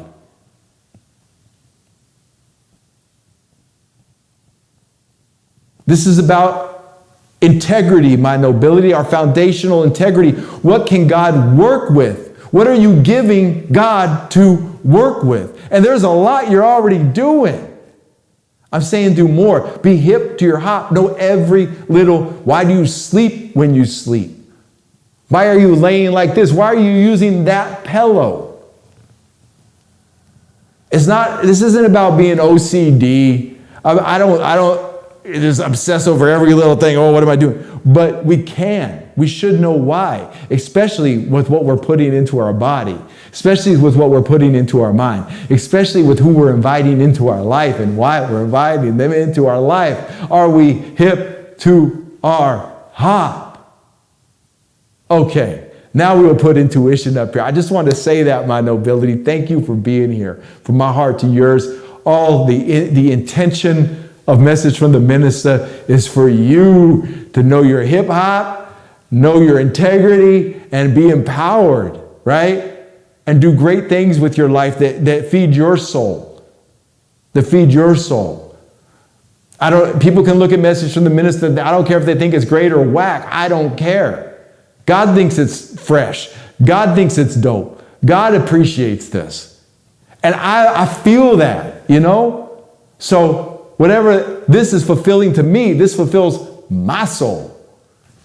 This is about integrity, my nobility, our foundational integrity. What can God work with? What are you giving God to work with? And there's a lot you're already doing. I'm saying do more. Be hip to your hop. Know every little. Why do you sleep when you sleep? Why are you laying like this? Why are you using that pillow? This isn't about being OCD. I don't just obsess over every little thing. Oh, what am I doing? But we should know why, especially with what we're putting into our body, especially with what we're putting into our mind, especially with who we're inviting into our life and why we're inviting them into our life. Are we hip to our hop? Okay, now we will put intuition up here. I just want to say that, my nobility. Thank you for being here. From my heart to yours, all the intention of Message from the Minista is for you to know your hip hop, know your integrity, and be empowered, right? And do great things with your life that feed your soul. That feed your soul. People can look at Message from the Minister. I don't care if they think it's great or whack. I don't care. God thinks it's fresh. God thinks it's dope. God appreciates this. And I feel that, you know? So whatever this is fulfilling to me, this fulfills my soul.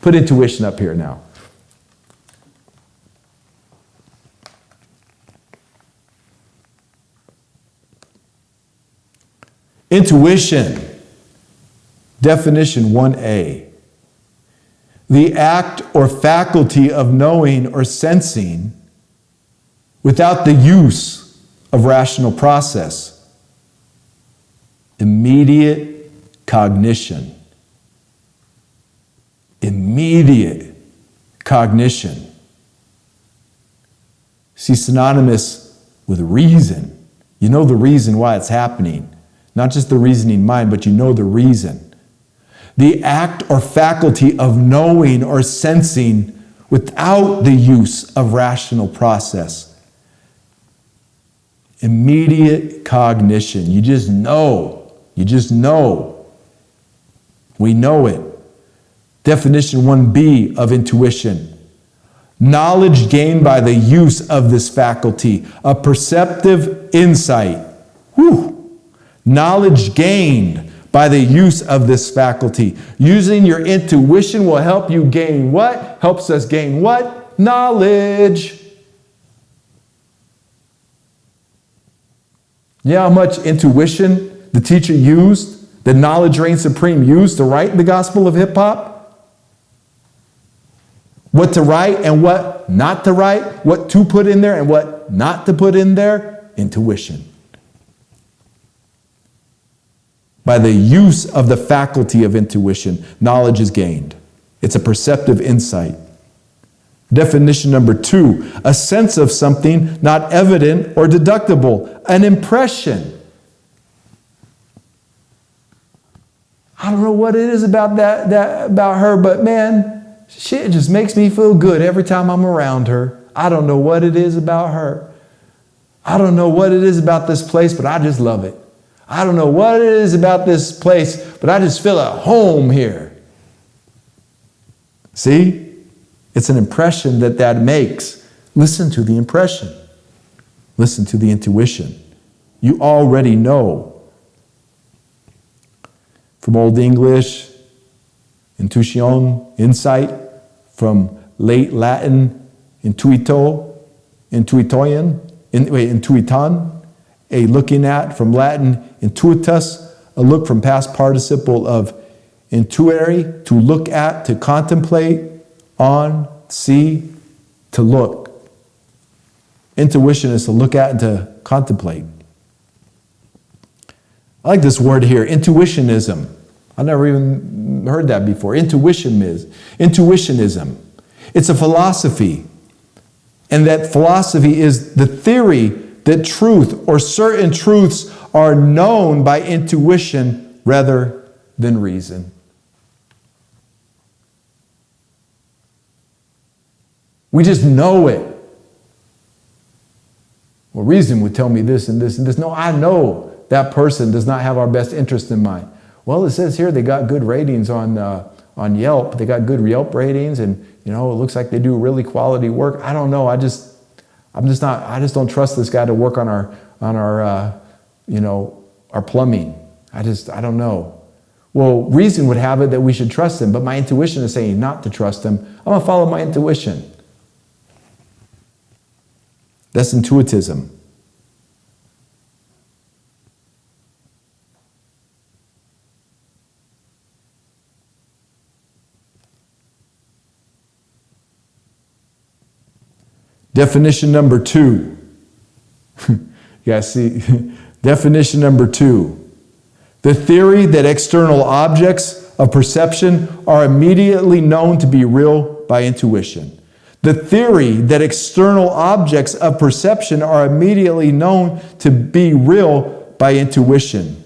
Put intuition up here now. Intuition, definition 1A. The act or faculty of knowing or sensing without the use of rational process. Immediate cognition. Immediate cognition. See, synonymous with reason. You know the reason why it's happening. Not just the reasoning mind, but you know the reason. The act or faculty of knowing or sensing without the use of rational process. Immediate cognition. You just know. You just know. We know it. Definition 1B of intuition. Knowledge gained by the use of this faculty. A perceptive insight. Whew. Knowledge gained by the use of this faculty. Using your intuition will help you gain what? Helps us gain what? Knowledge. You know how much intuition the teacher used, the Knowledge Reigns Supreme used to write the Gospel of Hip Hop? What to write and what not to write, what to put in there and what not to put in there? Intuition. By the use of the faculty of intuition, knowledge is gained. It's a perceptive insight. Definition number 2, a sense of something not evident or deductible, an impression. I don't know what it is about about her, but man, shit just makes me feel good every time I'm around her. I don't know what it is about her. I don't know what it is about this place, but I just love it. I don't know what it is about this place, but I just feel at home here. See? It's an impression that makes. Listen to the impression. Listen to the intuition. You already know. From Old English, intuition, insight. From late Latin, intuitan, a looking at. From Latin, intuitus, a look from past participle of intuere, to look at, to contemplate, on, see, to look. Intuition is to look at and to contemplate. I like this word here, intuitionism. I never even heard that before. Intuitionism. It's a philosophy. And that philosophy is the theory that truth or certain truths are known by intuition rather than reason. We just know it. Well, reason would tell me this and this and this. No, I know that person does not have our best interest in mind. Well, it says here they got good ratings on Yelp. They got good Yelp ratings, and it looks like they do really quality work. I don't know. I just don't trust this guy to work on our plumbing. I don't know. Well, reason would have it that we should trust him, but my intuition is saying not to trust him. I'm gonna follow my intuition. That's intuitism. Definition number 2. You guys see? Definition number 2. The theory that external objects of perception are immediately known to be real by intuition. The theory that external objects of perception are immediately known to be real by intuition.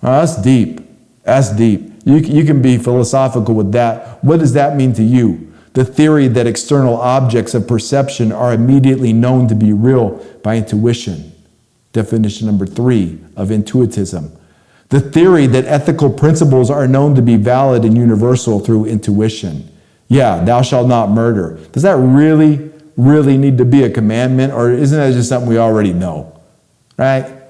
Oh, that's deep. That's deep. You can be philosophical with that. What does that mean to you? The theory that external objects of perception are immediately known to be real by intuition. Definition number 3 of intuitism. The theory that ethical principles are known to be valid and universal through intuition. Yeah, thou shalt not murder. Does that really, really need to be a commandment, or isn't that just something we already know? Right? Isn't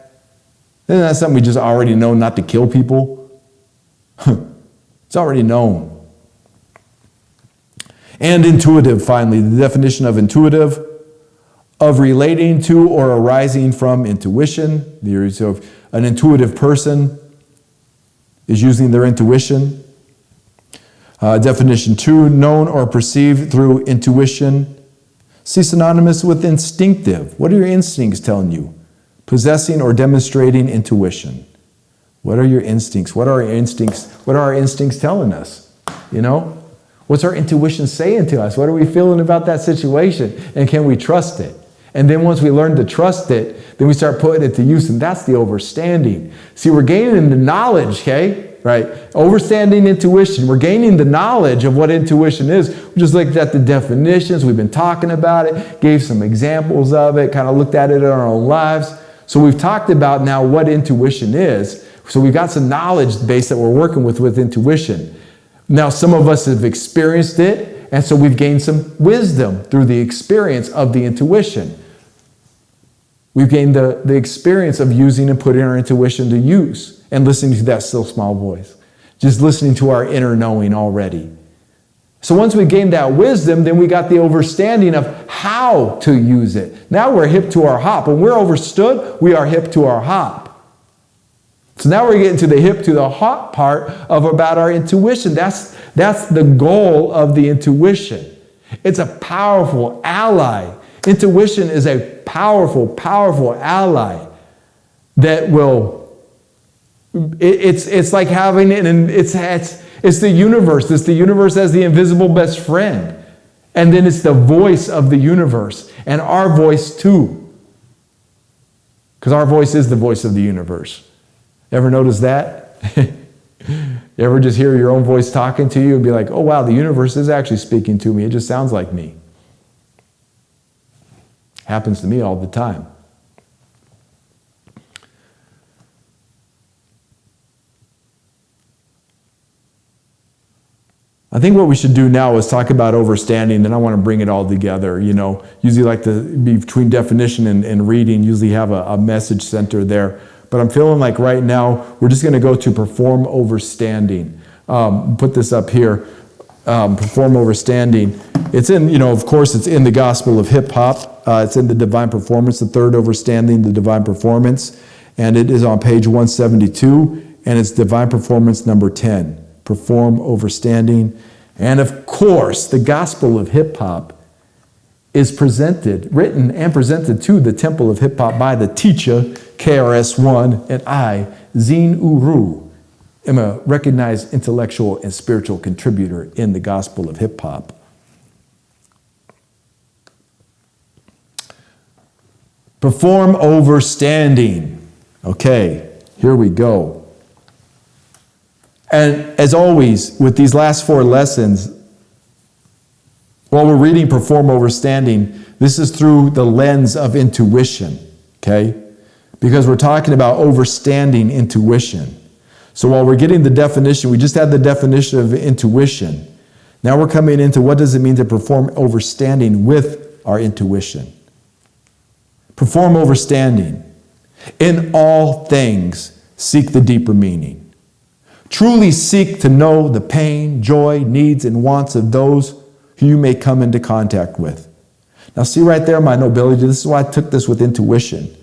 that something we just already know, not to kill people? It's already known. And intuitive, finally, the definition of intuitive, of relating to or arising from intuition. So an intuitive person is using their intuition. Definition 2, known or perceived through intuition. See, synonymous with instinctive. What are your instincts telling you? Possessing or demonstrating intuition. What are your instincts? What are our instincts? What are our instincts telling us? What's our intuition saying to us? What are we feeling about that situation? And can we trust it? And then once we learn to trust it, then we start putting it to use, and that's the overstanding. See, we're gaining the knowledge, okay? Right? Overstanding intuition. We're gaining the knowledge of what intuition is. We just looked at the definitions. We've been talking about it, gave some examples of it, kind of looked at it in our own lives. So we've talked about now what intuition is. So we've got some knowledge base that we're working with intuition. Now, some of us have experienced it, and so we've gained some wisdom through the experience of the intuition. We've gained the experience of using and putting our intuition to use and listening to that still small voice. Just listening to our inner knowing already. So once we gained that wisdom, then we got the understanding of how to use it. Now we're hip to our hop. When we're overstood, we are hip to our hop. So now we're getting to the hip to the hop part of about our intuition. That's the goal of the intuition. It's a powerful ally. Intuition is a powerful, powerful ally that will, it's like having it, and it's the universe. It's the universe as the invisible best friend. And then it's the voice of the universe, and our voice too. Because our voice is the voice of the universe. Ever notice that? You ever just hear your own voice talking to you and be like, oh wow, the universe is actually speaking to me. It just sounds like me. Happens to me all the time. I think what we should do now is talk about overstanding, then I want to bring it all together. Usually like to be between definition and reading, usually have a message center there. But I'm feeling like right now, we're just going to go to perform overstanding. Put this up here, perform overstanding. It's in, of course, it's in the Gospel of Hip Hop. It's in the Divine Performance, the third overstanding, the Divine Performance. And it is on page 172, and it's Divine Performance number 10. Perform overstanding. And of course, the Gospel of Hip Hop is written and presented to the Temple of Hip Hop by the teacher, KRS-One, and I, Zin Uru, am a recognized intellectual and spiritual contributor in the Gospel of Hip Hop. Perform overstanding. Okay, here we go. And as always, with these last 4 lessons, while we're reading Perform Overstanding, this is through the lens of intuition, okay? Because we're talking about overstanding intuition. So while we're getting the definition, we just had the definition of intuition. Now we're coming into what does it mean to perform overstanding with our intuition. Perform overstanding. In all things, seek the deeper meaning. Truly seek to know the pain, joy, needs, and wants of those who you may come into contact with. Now see right there my nobility, this is why I took this with intuition.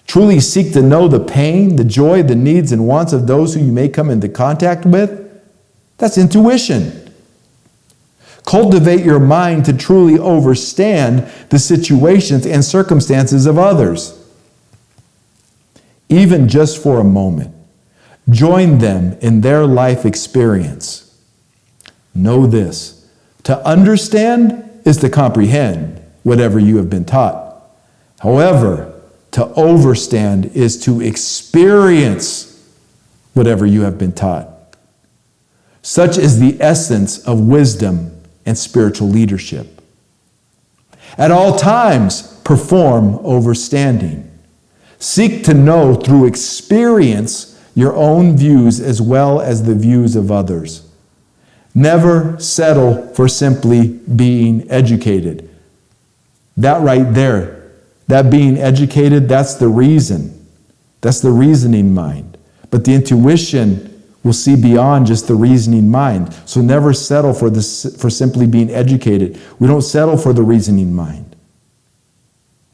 Truly seek to know the pain, the joy, the needs, and wants of those who you may come into contact with. That's intuition. Cultivate your mind to truly overstand the situations and circumstances of others. Even just for a moment. Join them in their life experience. Know this. To understand is to comprehend whatever you have been taught. However, to overstand is to experience whatever you have been taught. Such is the essence of wisdom and spiritual leadership. At all times, perform overstanding. Seek to know through experience your own views as well as the views of others. Never settle for simply being educated. That right there, that being educated, that's the reason. That's the reasoning mind. But the intuition will see beyond just the reasoning mind. So never settle for simply being educated. We don't settle for the reasoning mind.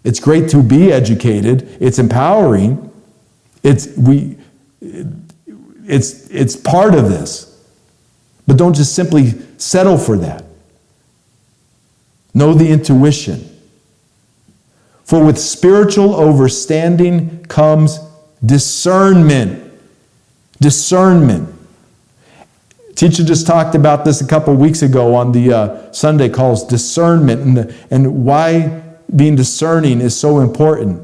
It's great to be educated. It's empowering. It's part of this. But don't just simply settle for that. Know the intuition. For with spiritual overstanding comes discernment. Discernment. Teacher just talked about this a couple weeks ago on the Sunday calls, discernment, and why being discerning is so important.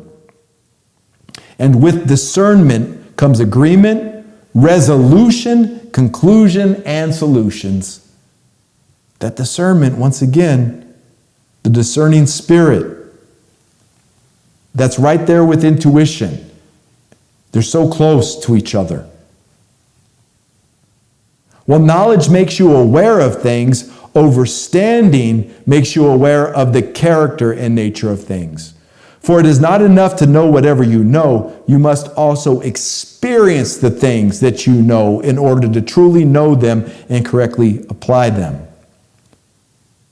And with discernment comes agreement, resolution, conclusion, and solutions. That discernment, once again, the discerning spirit, that's right there with intuition. They're so close to each other. Well, knowledge makes you aware of things. Overstanding makes you aware of the character and nature of things. For it is not enough to know whatever you know. You must also experience the things that you know in order to truly know them and correctly apply them.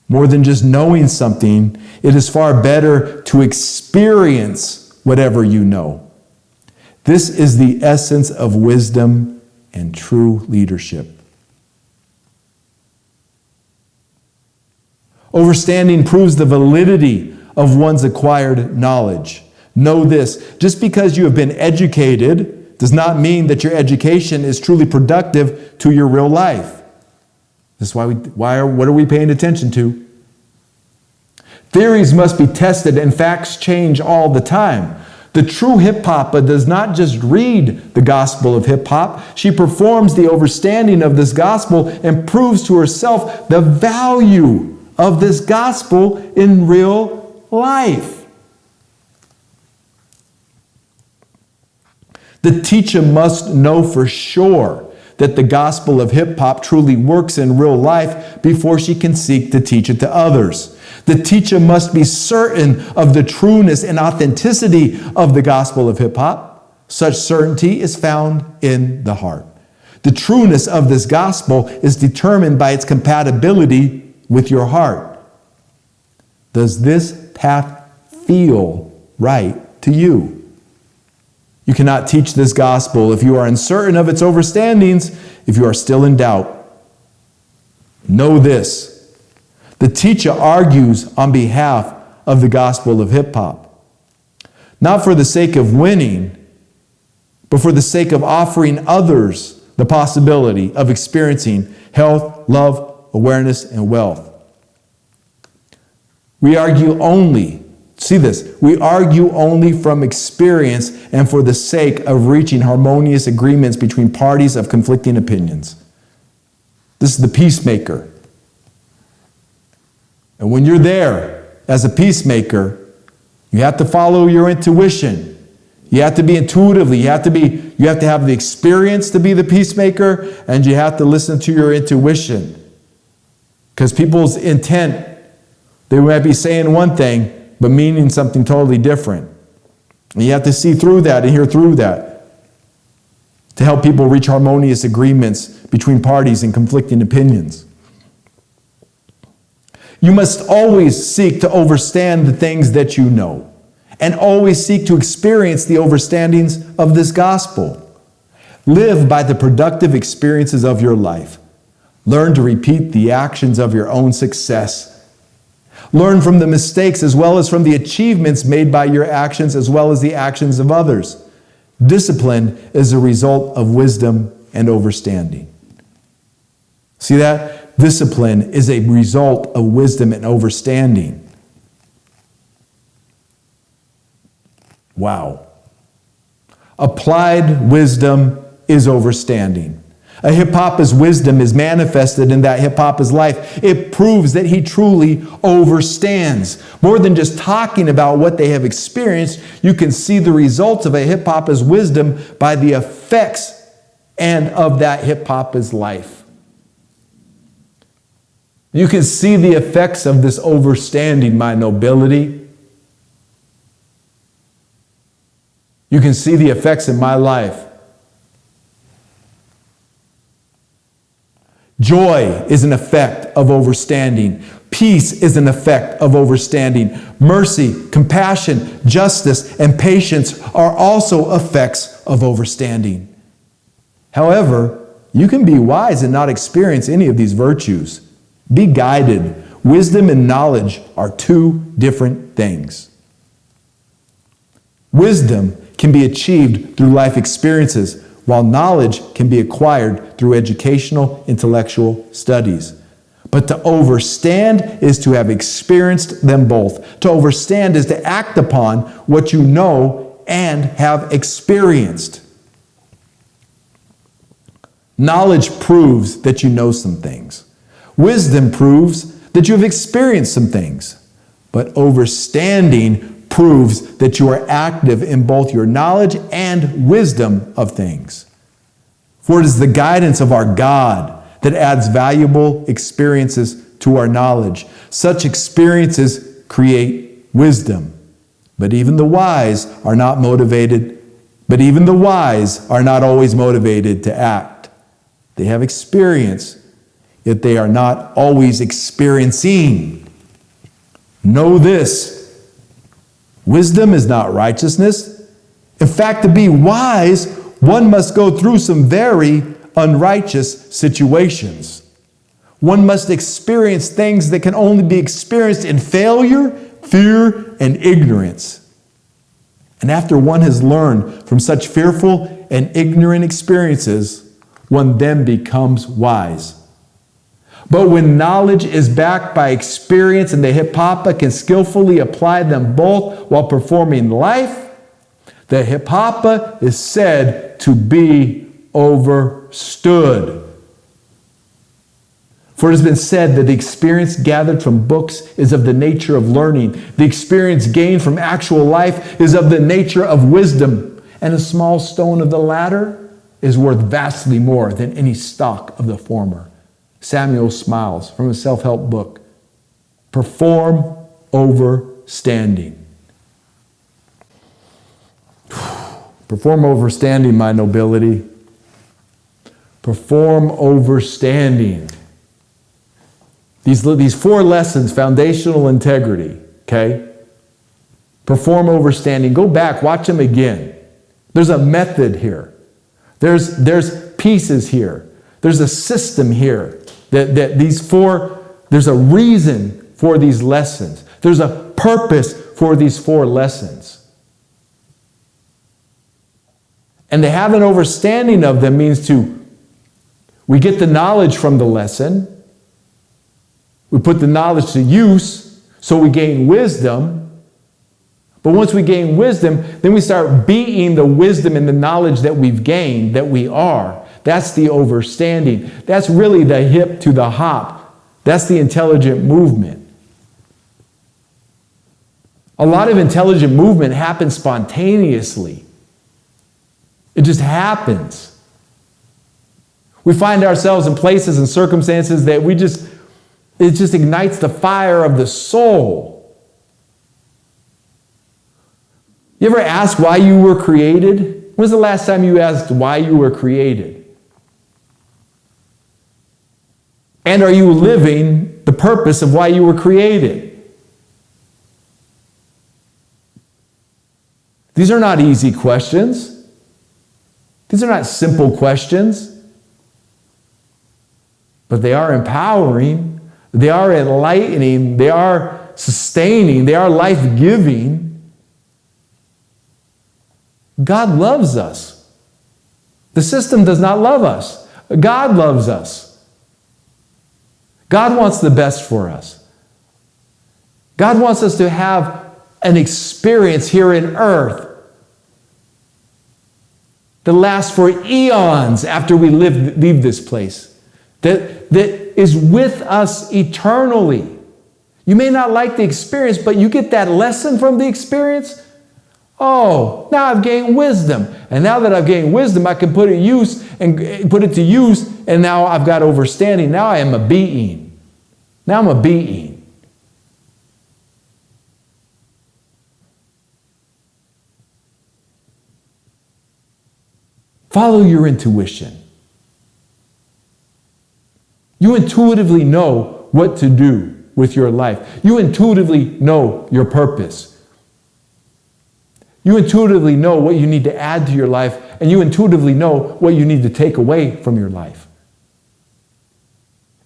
More than just knowing something, it is far better to experience whatever you know. This is the essence of wisdom and true leadership. Overstanding proves the validity of one's acquired knowledge. Know this, just because you have been educated does not mean that your education is truly productive to your real life. This is what are we paying attention to? Theories must be tested and facts change all the time. The true hip-hopper does not just read the gospel of hip-hop. She performs the overstanding of this gospel and proves to herself the value of this gospel in real life. The teacher must know for sure that the gospel of hip-hop truly works in real life before she can seek to teach it to others. The teacher must be certain of the trueness and authenticity of the gospel of hip-hop. Such certainty is found in the heart. The trueness of this gospel is determined by its compatibility with your heart. Does this path feel right to you? You cannot teach this gospel if you are uncertain of its overstandings, if you are still in doubt. Know this. The teacher argues on behalf of the gospel of hip-hop. Not for the sake of winning, but for the sake of offering others the possibility of experiencing health, love, awareness, and wealth. We argue only from experience and for the sake of reaching harmonious agreements between parties of conflicting opinions. This is the peacemaker. And when you're there as a peacemaker, you have to follow your intuition. You have to be intuitively, you have to have the experience to be the peacemaker, and you have to listen to your intuition. Because people's intent, they might be saying one thing, but meaning something totally different. And you have to see through that and hear through that to help people reach harmonious agreements between parties and conflicting opinions. You must always seek to overstand the things that you know, and always seek to experience the overstandings of this gospel. Live by the productive experiences of your life. Learn to repeat the actions of your own success. Learn from the mistakes as well as from the achievements made by your actions as well as the actions of others. Discipline is a result of wisdom and overstanding. See that? Discipline is a result of wisdom and overstanding. Wow. Applied wisdom is overstanding. A hip-hopper's wisdom is manifested in that hip-hopper's life. It proves that he truly overstands. More than just talking about what they have experienced, you can see the results of a hip-hopper's wisdom by the effects and of that hip-hopper's life. You can see the effects of this overstanding, my nobility. You can see the effects in my life. Joy is an effect of overstanding. Peace is an effect of overstanding. Mercy, compassion, justice, and patience are also effects of overstanding. However, you can be wise and not experience any of these virtues. Be guided. Wisdom and knowledge are two different things. Wisdom can be achieved through life experiences, while knowledge can be acquired through educational, intellectual studies. But to overstand is to have experienced them both. To overstand is to act upon what you know and have experienced. Knowledge proves that you know some things. Wisdom proves that you have experienced some things. But overstanding proves that you are active in both your knowledge and wisdom of things. For it is the guidance of our God that adds valuable experiences to our knowledge. Such experiences create wisdom. But even the wise are not always motivated to act. They have experience, yet they are not always experiencing. Know this: wisdom is not righteousness. In fact, to be wise, one must go through some very unrighteous situations. One must experience things that can only be experienced in failure, fear, and ignorance. And after one has learned from such fearful and ignorant experiences, one then becomes wise. But when knowledge is backed by experience and the hipapa can skillfully apply them both while performing life, the hipapa is said to be overstood. For it has been said that the experience gathered from books is of the nature of learning. The experience gained from actual life is of the nature of wisdom. And a small stone of the latter is worth vastly more than any stock of the former. Samuel Smiles from a self-help book. Perform overstanding. Perform overstanding, my nobility. Perform overstanding. These 4 lessons: foundational integrity, okay? Perform overstanding. Go back, watch them again. There's a method here. There's pieces here. There's a system here. That these 4, there's a reason for these lessons. There's a purpose for these 4 lessons. And to have an overstanding of them means we get the knowledge from the lesson. We put the knowledge to use, so we gain wisdom. But once we gain wisdom, then we start beating the wisdom and the knowledge that we've gained, that we are. That's the overstanding. That's really the hip to the hop. That's the intelligent movement. A lot of intelligent movement happens spontaneously. It just happens. We find ourselves in places and circumstances that it just ignites the fire of the soul. You ever ask why you were created? When's the last time you asked why you were created? And are you living the purpose of why you were created? These are not easy questions. These are not simple questions. But they are empowering. They are enlightening. They are sustaining. They are life-giving. God loves us. The system does not love us. God loves us. God wants the best for us. God wants us to have an experience here in earth that lasts for eons after we leave this place, that is with us eternally. You may not like the experience, but you get that lesson from the experience. Oh, now I've gained wisdom. And now that I've gained wisdom, I can put it to use, and now I've got overstanding. Now I am a being. Now I'm a being. Follow your intuition. You intuitively know what to do with your life. You intuitively know your purpose. You intuitively know what you need to add to your life, and you intuitively know what you need to take away from your life.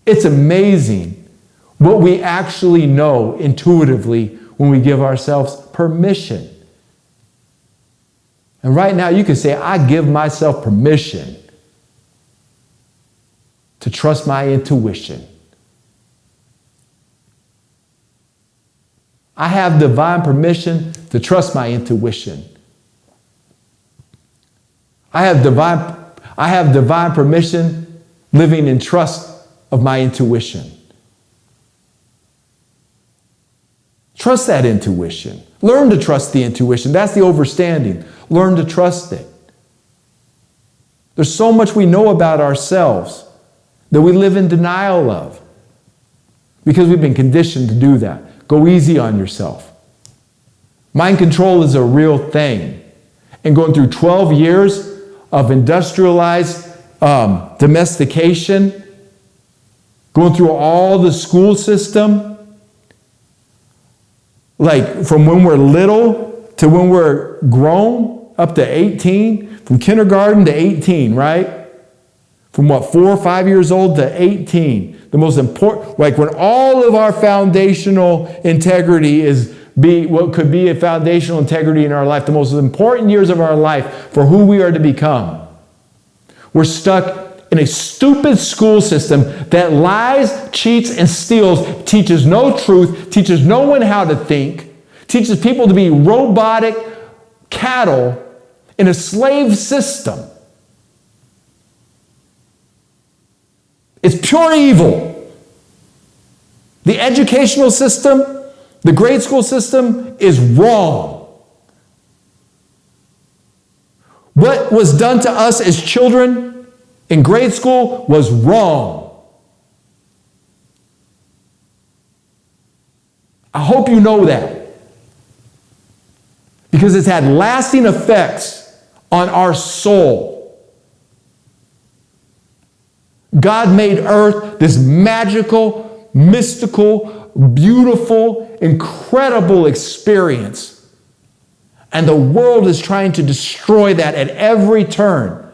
It's amazing what we actually know intuitively when we give ourselves permission. And right now you can say, I give myself permission to trust my intuition. I have divine permission to trust my intuition. I have divine permission living in trust of my intuition. Trust that intuition. Learn to trust the intuition. That's the overstanding. Learn to trust it. There's so much we know about ourselves that we live in denial of because we've been conditioned to do that. Go easy on yourself. Mind control is a real thing. And going through 12 years of industrialized domestication, going through all the school system, like from when we're little to when we're grown, up to 18, from kindergarten to 18, right? From 4 or 5 years old to 18. The most important, like when all of our foundational integrity is what could be a foundational integrity in our life, the most important years of our life for who we are to become. We're stuck in a stupid school system that lies, cheats, and steals, teaches no truth, teaches no one how to think, teaches people to be robotic cattle in a slave system. It's pure evil. The educational system, the grade school system is wrong. What was done to us as children in grade school was wrong. I hope you know that. Because it's had lasting effects on our soul. God made earth this magical, mystical, beautiful, incredible experience. And the world is trying to destroy that at every turn.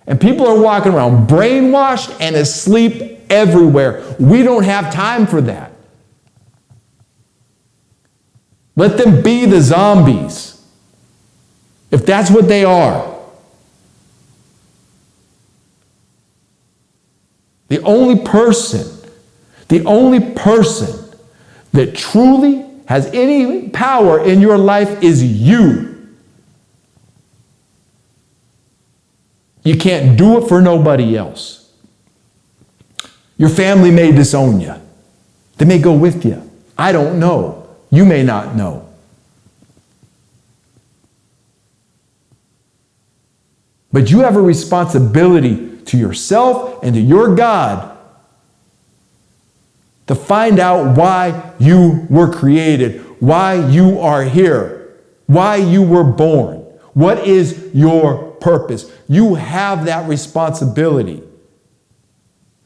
And people are walking around brainwashed and asleep everywhere. We don't have time for that. Let them be the zombies, if that's what they are. The only person that truly has any power in your life is you. You can't do it for nobody else. Your family may disown you. They may go with you. I don't know. You may not know. But you have a responsibility to yourself and to your God to find out why you were created, why you are here, why you were born. What is your purpose? You have that responsibility.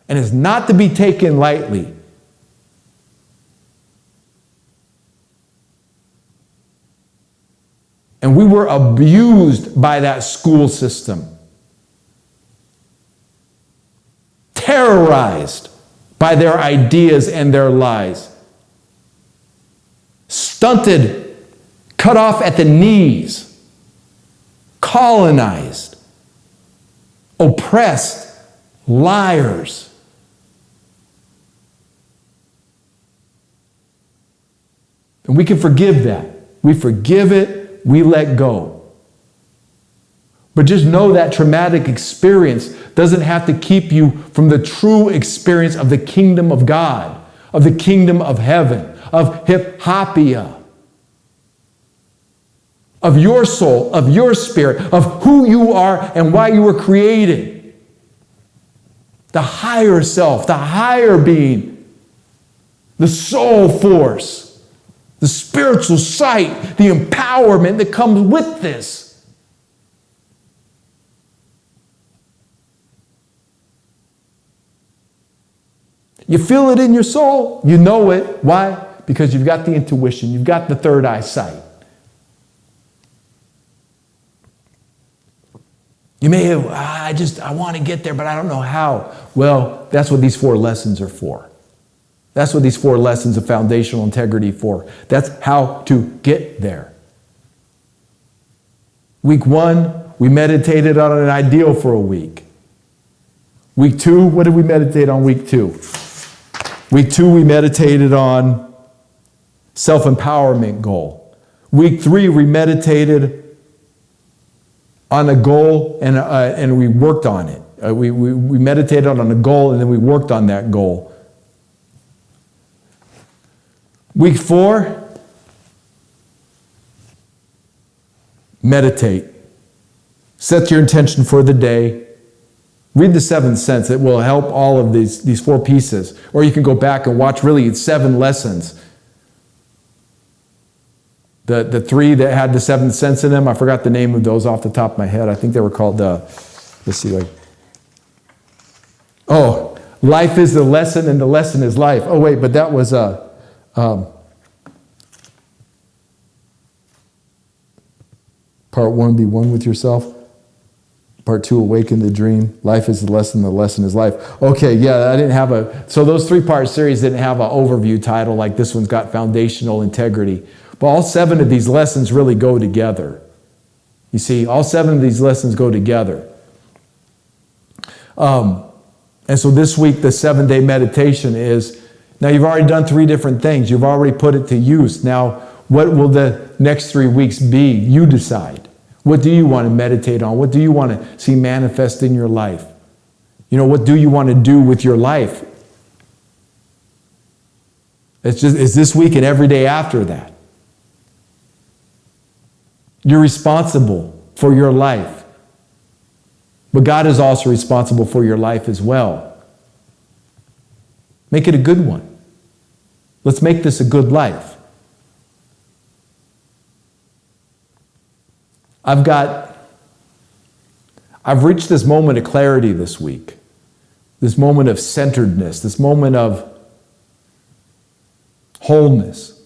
And it's not to be taken lightly. And we were abused by that school system. Terrorized by their ideas and their lies. Stunted, cut off at the knees. Colonized. Oppressed. Liars. And we can forgive that. We forgive it. We let go. But just know that traumatic experience doesn't have to keep you from the true experience of the kingdom of God, of the kingdom of heaven, of Hippopia, of your soul, of your spirit, of who you are and why you were created. The higher self, the higher being, the soul force. The spiritual sight, the empowerment that comes with this. You feel it in your soul. You know it. Why? Because you've got the intuition. You've got the third eye sight. You may have, I want to get there, but I don't know how. Well, that's what these 4 lessons are for. That's what these 4 lessons of foundational integrity for. That's how to get there. Week 1, we meditated on an ideal for a week. Week 2, what did we meditate on week 2? Week 2, we meditated on self-empowerment goal. Week 3, we meditated on a goal and we worked on it. We meditated on a goal and then we worked on that goal. Week 4, meditate. Set your intention for the day. Read the 7th sense. It will help all of these 4 pieces. Or you can go back and watch really 7 lessons. The 3 that had the 7th sense in them, I forgot the name of those off the top of my head. I think they were called, let's see, life is the lesson and the lesson is life. Oh wait, but that was Part 1, be one with yourself. Part 2, awaken the dream. Life is the lesson is life. Okay, yeah, I didn't have so those 3-part series didn't have an overview title like this one's got, foundational integrity. But all 7 of these lessons really go together. You see, all 7 of these lessons go together. And so this week, the 7-day meditation is, now you've already done 3 different things. You've already put it to use. Now, what will the next 3 weeks be? You decide. What do you want to meditate on? What do you want to see manifest in your life? What do you want to do with your life? It's this week and every day after that. You're responsible for your life. But God is also responsible for your life as well. Make it a good one. Let's make this a good life. I've reached this moment of clarity this week, this moment of centeredness, this moment of wholeness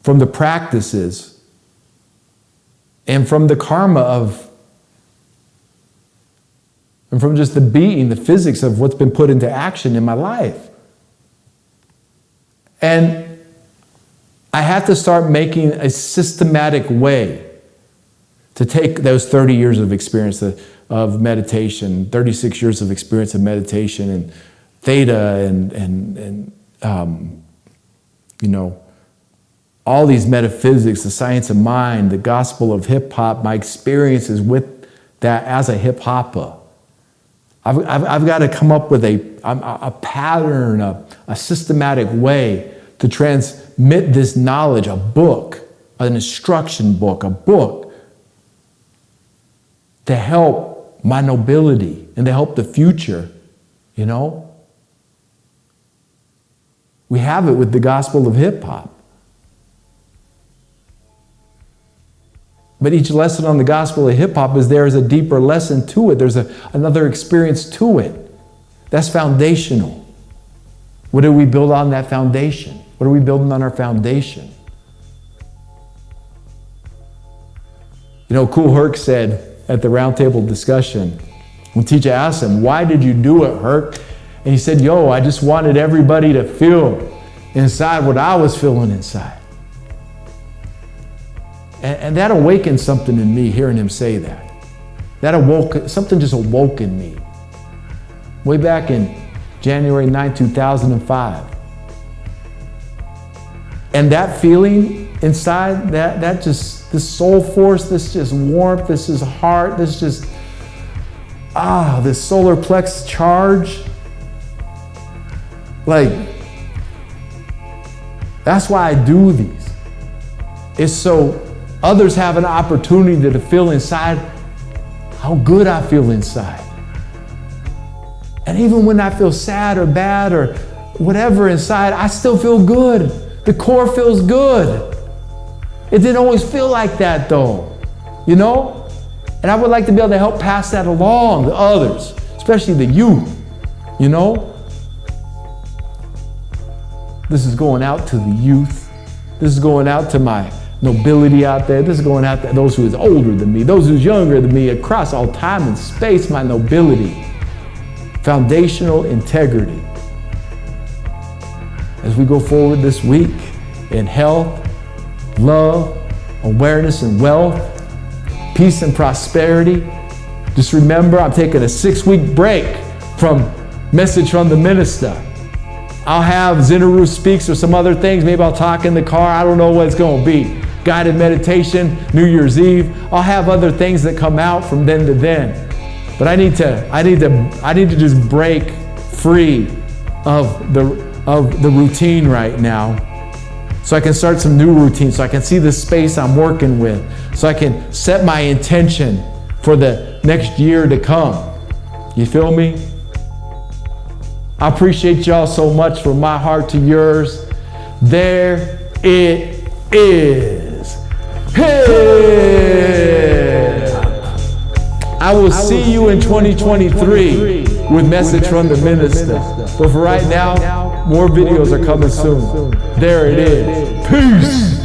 from the practices and from the karma and from just the being, the physics of what's been put into action in my life. And I have to start making a systematic way to take those 30 years of experience of meditation, 36 years of experience of meditation and theta and all these metaphysics, the science of mind, the gospel of hip hop, my experiences with that as a hip hopper. I've got to come up with a pattern, a systematic way to transmit this knowledge, a book, an instruction book, a book to help my nobility and to help the future, We have it with the gospel of hip hop. But each lesson on the gospel of hip hop there's a deeper lesson to it. There's another experience to it. That's foundational. What do we build on that foundation? What are we building on our foundation? Kool Herc said at the roundtable discussion, when teacher asked him, why did you do it, Herc? And he said, I just wanted everybody to feel inside what I was feeling inside. And that awakened something in me, hearing him say that. Something just awoke in me. Way back in January 9, 2005. And that feeling inside, that just, this soul force, this just warmth, this is heart, this just, this solar plex charge. That's why I do these. It's so others have an opportunity to feel inside how good I feel inside. And even when I feel sad or bad or whatever inside, I still feel good. The core feels good. It didn't always feel like that though, And I would like to be able to help pass that along to others, especially the youth, This is going out to the youth. This is going out to my nobility out there. This is going out to those who is older than me, those who's younger than me, across all time and space, my nobility. Foundational integrity. As we go forward this week in health, love, awareness and wealth, peace and prosperity, just remember I'm taking a 6-week break from Message from the Minista. I'll have Zin Uru speaks or some other things. Maybe I'll talk in the car. I don't know what it's going to be. Guided meditation, New Year's Eve. I'll have other things that come out from then to then. But I need to just break free of the routine right now, so I can start some new routines, so I can see the space I'm working with, so I can set my intention for the next year to come. You feel me? I appreciate y'all so much, from my heart to yours. There it is. Hey! I will see you in 2023 with Message from the Minister. But for right now, more videos are coming soon. There it is. Peace.